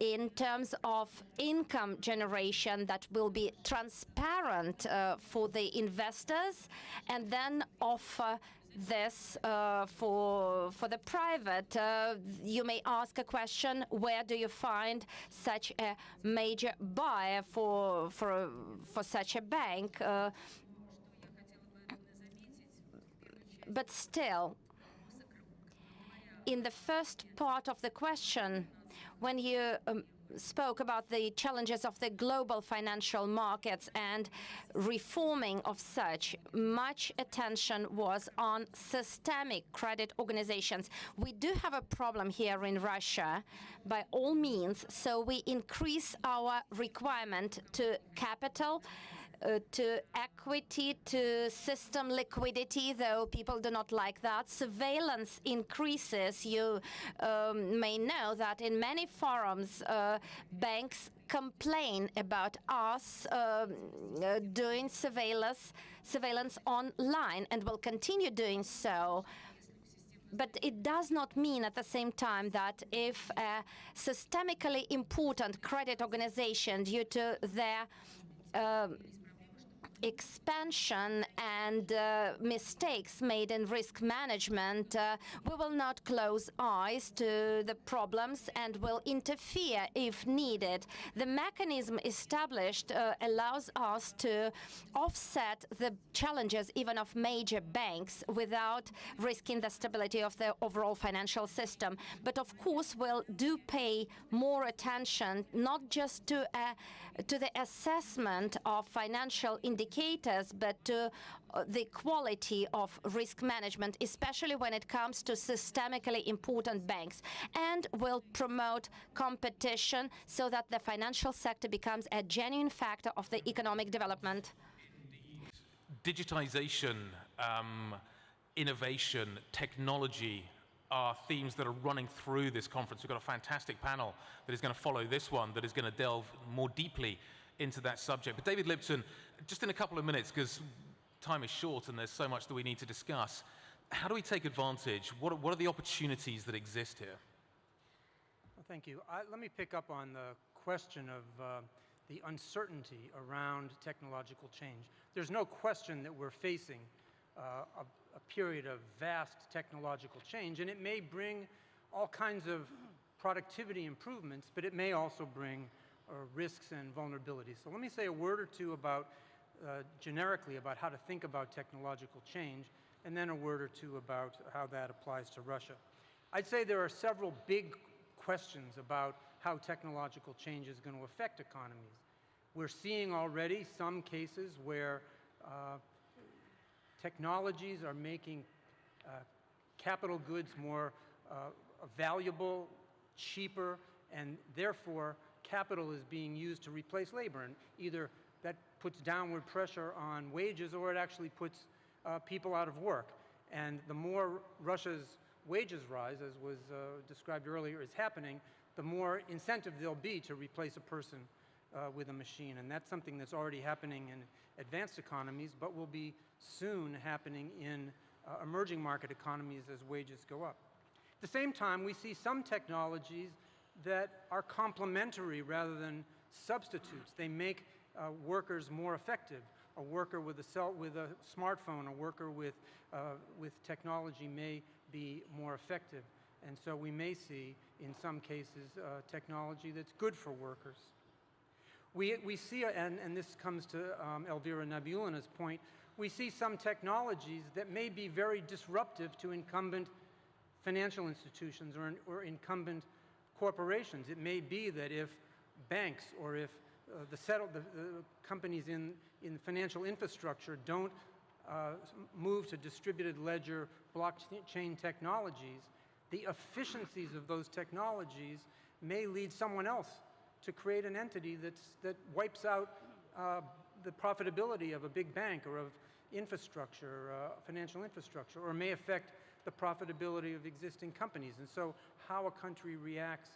in terms of income generation, that will be transparent for the investors, and then offer this for the private. You may ask a question: where do you find such a major buyer for such a bank? But still, in the first part of the question, when you spoke about the challenges of the global financial markets and reforming of such, much attention was on systemic credit organizations. We do have a problem here in Russia, by all means, so we increase our requirement to capital, to equity, to system liquidity, though people do not like that. Surveillance increases. You may know that in many forums, banks complain about us doing surveillance online, and will continue doing so. But it does not mean at the same time that if a systemically important credit organization, due to their expansion and mistakes made in risk management, we will not close eyes to the problems and will interfere if needed. The mechanism established allows us to offset the challenges even of major banks without risking the stability of the overall financial system. But of course, we'll do pay more attention not just to the assessment of financial indicators, but to the quality of risk management, especially when it comes to systemically important banks, and will promote competition so that the financial sector becomes a genuine factor of the economic development. Digitization, innovation, technology are themes that are running through this conference. We've got a fantastic panel that is going to follow this one, that is going to delve more deeply into that subject. But David Lipton, just in a couple of minutes, because time is short and there's so much that we need to discuss, how do we take advantage? What are the opportunities that exist here? Well, thank you. Let me pick up on the question of the uncertainty around technological change. There's no question that we're facing a period of vast technological change, and it may bring all kinds of productivity improvements, but it may also bring risks and vulnerabilities. So let me say a word or two about, generically, about how to think about technological change, and then a word or two about how that applies to Russia. I'd say there are several big questions about how technological change is going to affect economies. We're seeing already some cases where technologies are making capital goods more valuable, cheaper, and therefore capital is being used to replace labor. And either that puts downward pressure on wages or it actually puts people out of work. And the more Russia's wages rise, as was described earlier, is happening, the more incentive there'll be to replace a person with a machine. And that's something that's already happening in advanced economies, but will be soon happening in emerging market economies as wages go up. At the same time, we see some technologies that are complementary rather than substitutes. They make workers more effective. A worker with a smartphone, a worker with technology may be more effective. And so we may see, in some cases, technology that's good for workers. We see, and this comes to Elvira Nabiulina's point, we see some technologies that may be very disruptive to incumbent financial institutions or incumbent corporations. It may be that if banks or if the companies in financial infrastructure don't move to distributed ledger blockchain technologies, the efficiencies of those technologies may lead someone else to create an entity that wipes out the profitability of a big bank or of infrastructure, financial infrastructure, or may affect the profitability of existing companies. And so how a country reacts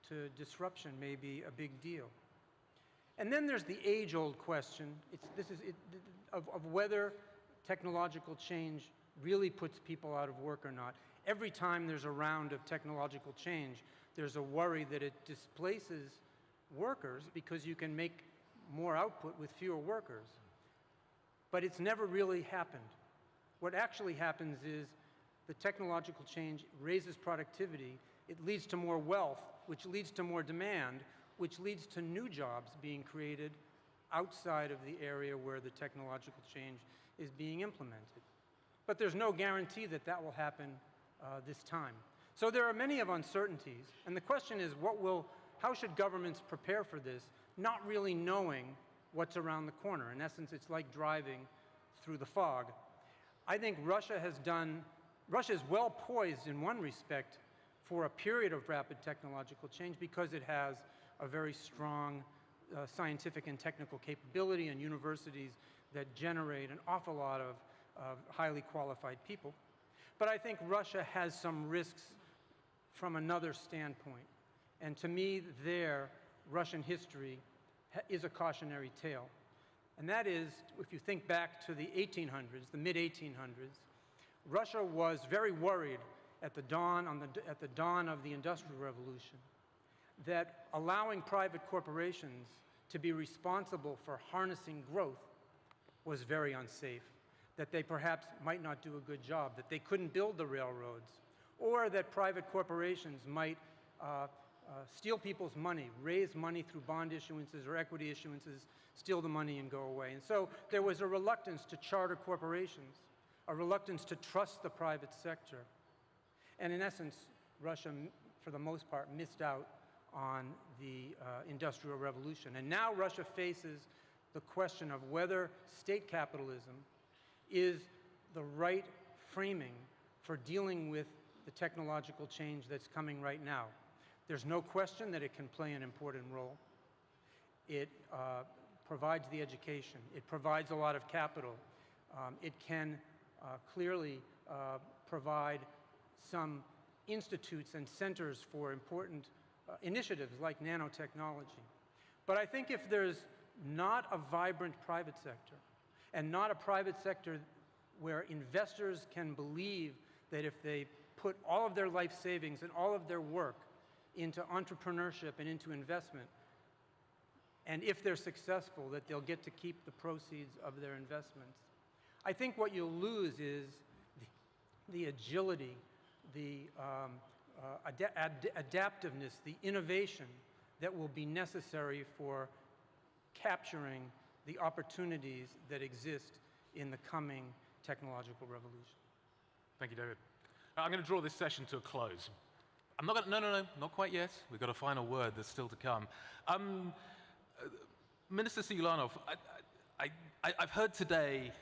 to disruption may be a big deal. And then there's the age-old question of whether technological change really puts people out of work or not. Every time there's a round of technological change, there's a worry that it displaces workers because you can make more output with fewer workers. But it's never really happened. What actually happens is the technological change raises productivity, it leads to more wealth, which leads to more demand, which leads to new jobs being created outside of the area where the technological change is being implemented. But there's no guarantee that that will happen this time. So there are many of uncertainties, and the question is, how should governments prepare for this, not really knowing what's around the corner? In essence, it's like driving through the fog. I think Russia is well poised in one respect for a period of rapid technological change because it has a very strong scientific and technical capability and universities that generate an awful lot of highly qualified people. But I think Russia has some risks from another standpoint. And to me, Russian history is a cautionary tale. And that is, if you think back to the 1800s, the mid-1800s, Russia was very worried at the dawn of the Industrial Revolution that allowing private corporations to be responsible for harnessing growth was very unsafe, that they perhaps might not do a good job, that they couldn't build the railroads, or that private corporations might steal people's money, raise money through bond issuances or equity issuances, steal the money and go away. And so there was a reluctance to charter corporations, a reluctance to trust the private sector. And in essence, Russia, for the most part, missed out on the Industrial Revolution. And now Russia faces the question of whether state capitalism is the right framing for dealing with the technological change that's coming right now. There's no question that it can play an important role. It provides the education. It provides a lot of capital. It can clearly provide some institutes and centers for important initiatives like nanotechnology. But I think if there's not a vibrant private sector, and not a private sector where investors can believe that if they put all of their life savings and all of their work into entrepreneurship and into investment, and if they're successful, that they'll get to keep the proceeds of their investments. I think what you'll lose is the agility, the adaptiveness, the innovation that will be necessary for capturing the opportunities that exist in the coming technological revolution. Thank you, David. I'm going to draw this session to a close. I'm not going to, no, not quite yet. We've got a final word that's still to come. Minister Siluanov, I've heard today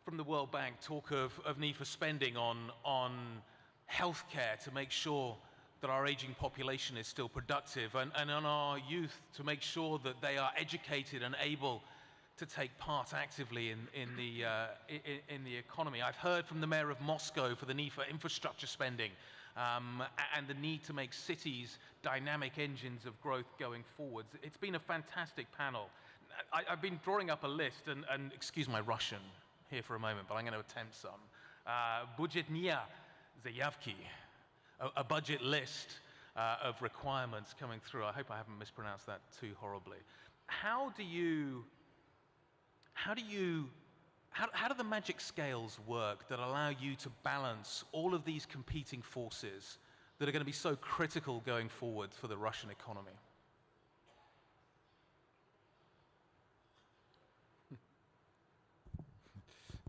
from the World Bank talk of need for spending on healthcare to make sure that our aging population is still productive, and on our youth to make sure that they are educated and able to take part actively in the economy. I've heard from the mayor of Moscow for the need for infrastructure spending and the need to make cities dynamic engines of growth going forwards. It's been a fantastic panel. I've been drawing up a list, and excuse my Russian here for a moment, but I'm going to attempt some. Budgetnia zayavki, a budget list of requirements coming through. I hope I haven't mispronounced that too horribly. How do the magic scales work that allow you to balance all of these competing forces that are going to be so critical going forward for the Russian economy?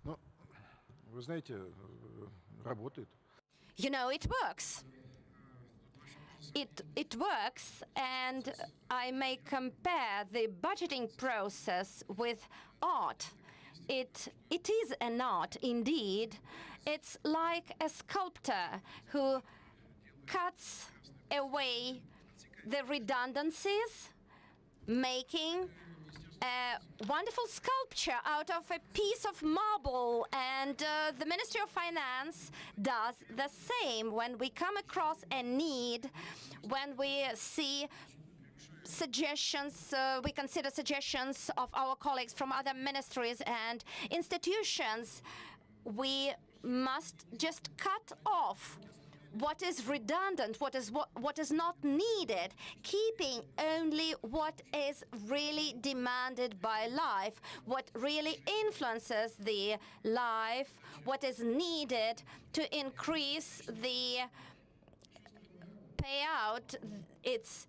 Ну, вы знаете, работает. You know, it works. It works, and I may compare the budgeting process with art. It is an art, indeed. It's like a sculptor who cuts away the redundancies, making a wonderful sculpture out of a piece of marble, and the Ministry of Finance does the same. When we come across a need, when we see suggestions, we consider suggestions of our colleagues from other ministries and institutions, we must just cut off what is redundant, what is not needed, keeping only what is really demanded by life, what really influences the life, what is needed to increase the payout, its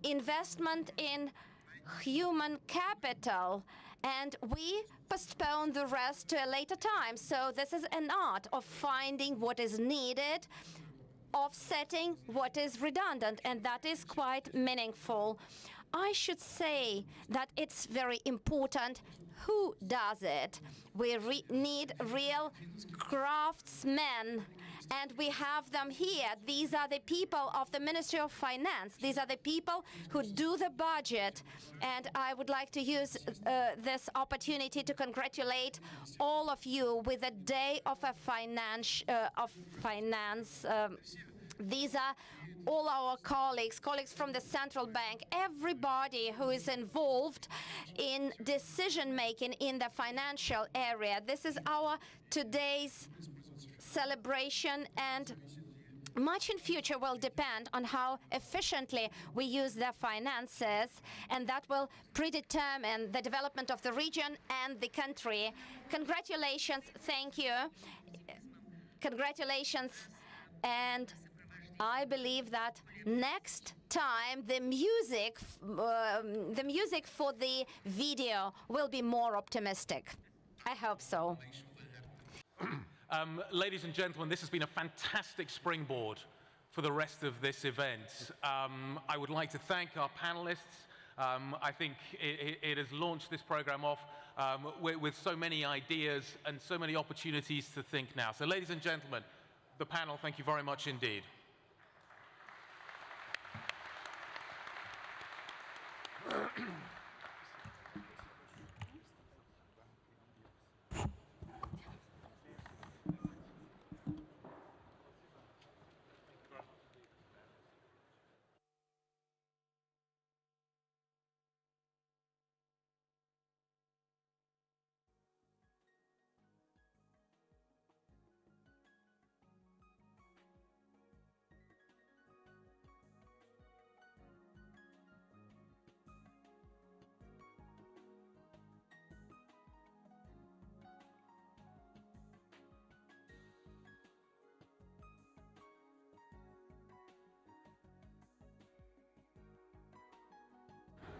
investment in human capital, and we postpone the rest to a later time. So this is an art of finding what is needed, offsetting what is redundant, and that is quite meaningful. I should say that it's very important who does it. We need real craftsmen, and we have them here. These are the people of the Ministry of Finance. These are the people who do the budget. And I would like to use this opportunity to congratulate all of you with the Day of Finance. These are all our colleagues from the central bank, everybody who is involved in decision-making in the financial area. This is our today's celebration, and Much in future will depend on how efficiently we use their finances, and that will predetermine the development of the region and the country. Congratulations, thank you. Congratulations, and I believe that next time the music for the video will be more optimistic. I hope so. Ladies and gentlemen, this has been a fantastic springboard for the rest of this event. I would like to thank our panelists. I think it has launched this program off with so many ideas and so many opportunities to think now. So ladies and gentlemen, the panel, thank you very much indeed.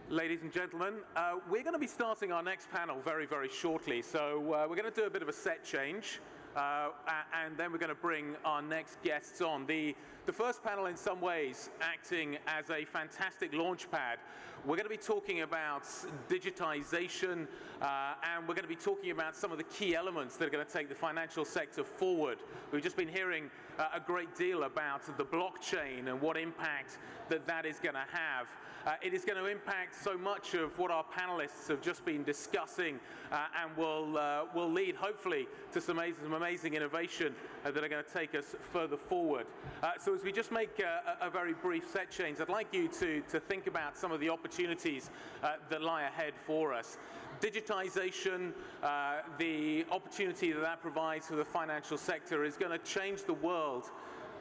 Ladies and gentlemen, we're going to be starting our next panel very, very shortly. So we're going to do a bit of a set change, and then we're going to bring our next guests on. The first panel, in some ways, acting as a fantastic launch pad. We're going to be talking about digitization, and we're going to be talking about some of the key elements that are going to take the financial sector forward. We've just been hearing a great deal about the blockchain and what impact that is going to have. It is going to impact so much of what our panelists have just been discussing, and will lead, hopefully, to some amazing innovation that are going to take us further forward. So as we just make a very brief set change, I'd like you to think about some of the opportunities that lie ahead for us. Digitization, the opportunity that provides for the financial sector is going to change the world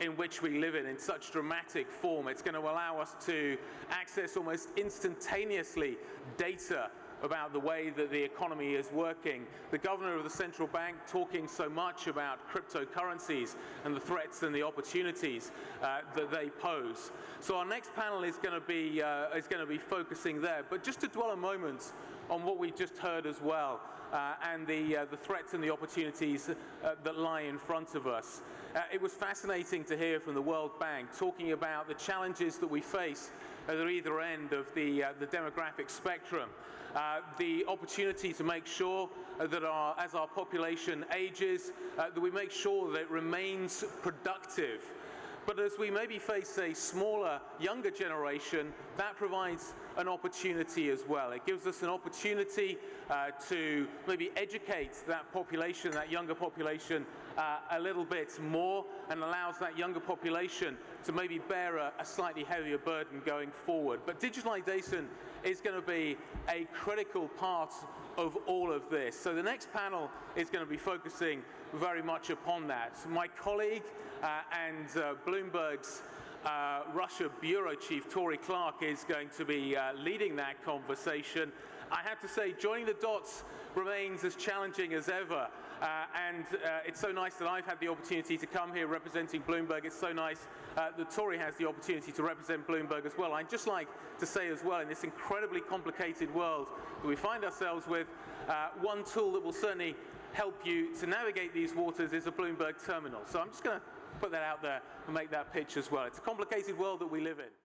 in which we live in such dramatic form. It's going to allow us to access almost instantaneously data about the way that the economy is working. The governor of the central bank talking so much about cryptocurrencies and the threats and the opportunities that they pose. So our next panel is going to be focusing there. But just to dwell a moment on what we just heard as well, and the threats and the opportunities that lie in front of us. It was fascinating to hear from the World Bank talking about the challenges that we face at either end of the demographic spectrum. The opportunity to make sure that as our population ages, that we make sure that it remains productive. But as we maybe face a smaller, younger generation, that provides an opportunity as well. It gives us an opportunity to maybe educate that population, that younger population, a little bit more, and allows that younger population to maybe bear a slightly heavier burden going forward. But digitalization is going to be a critical part of all of this. So the next panel is going to be focusing very much upon that. So my colleague and Bloomberg's Russia Bureau Chief, Tori Clark, is going to be leading that conversation. I have to say, joining the dots remains as challenging as ever. And it's so nice that I've had the opportunity to come here representing Bloomberg. It's so nice that Tori has the opportunity to represent Bloomberg as well. I'd just like to say as well, in this incredibly complicated world that we find ourselves with, one tool that will certainly help you to navigate these waters is a Bloomberg terminal. So I'm just going to put that out there and make that pitch as well. It's a complicated world that we live in.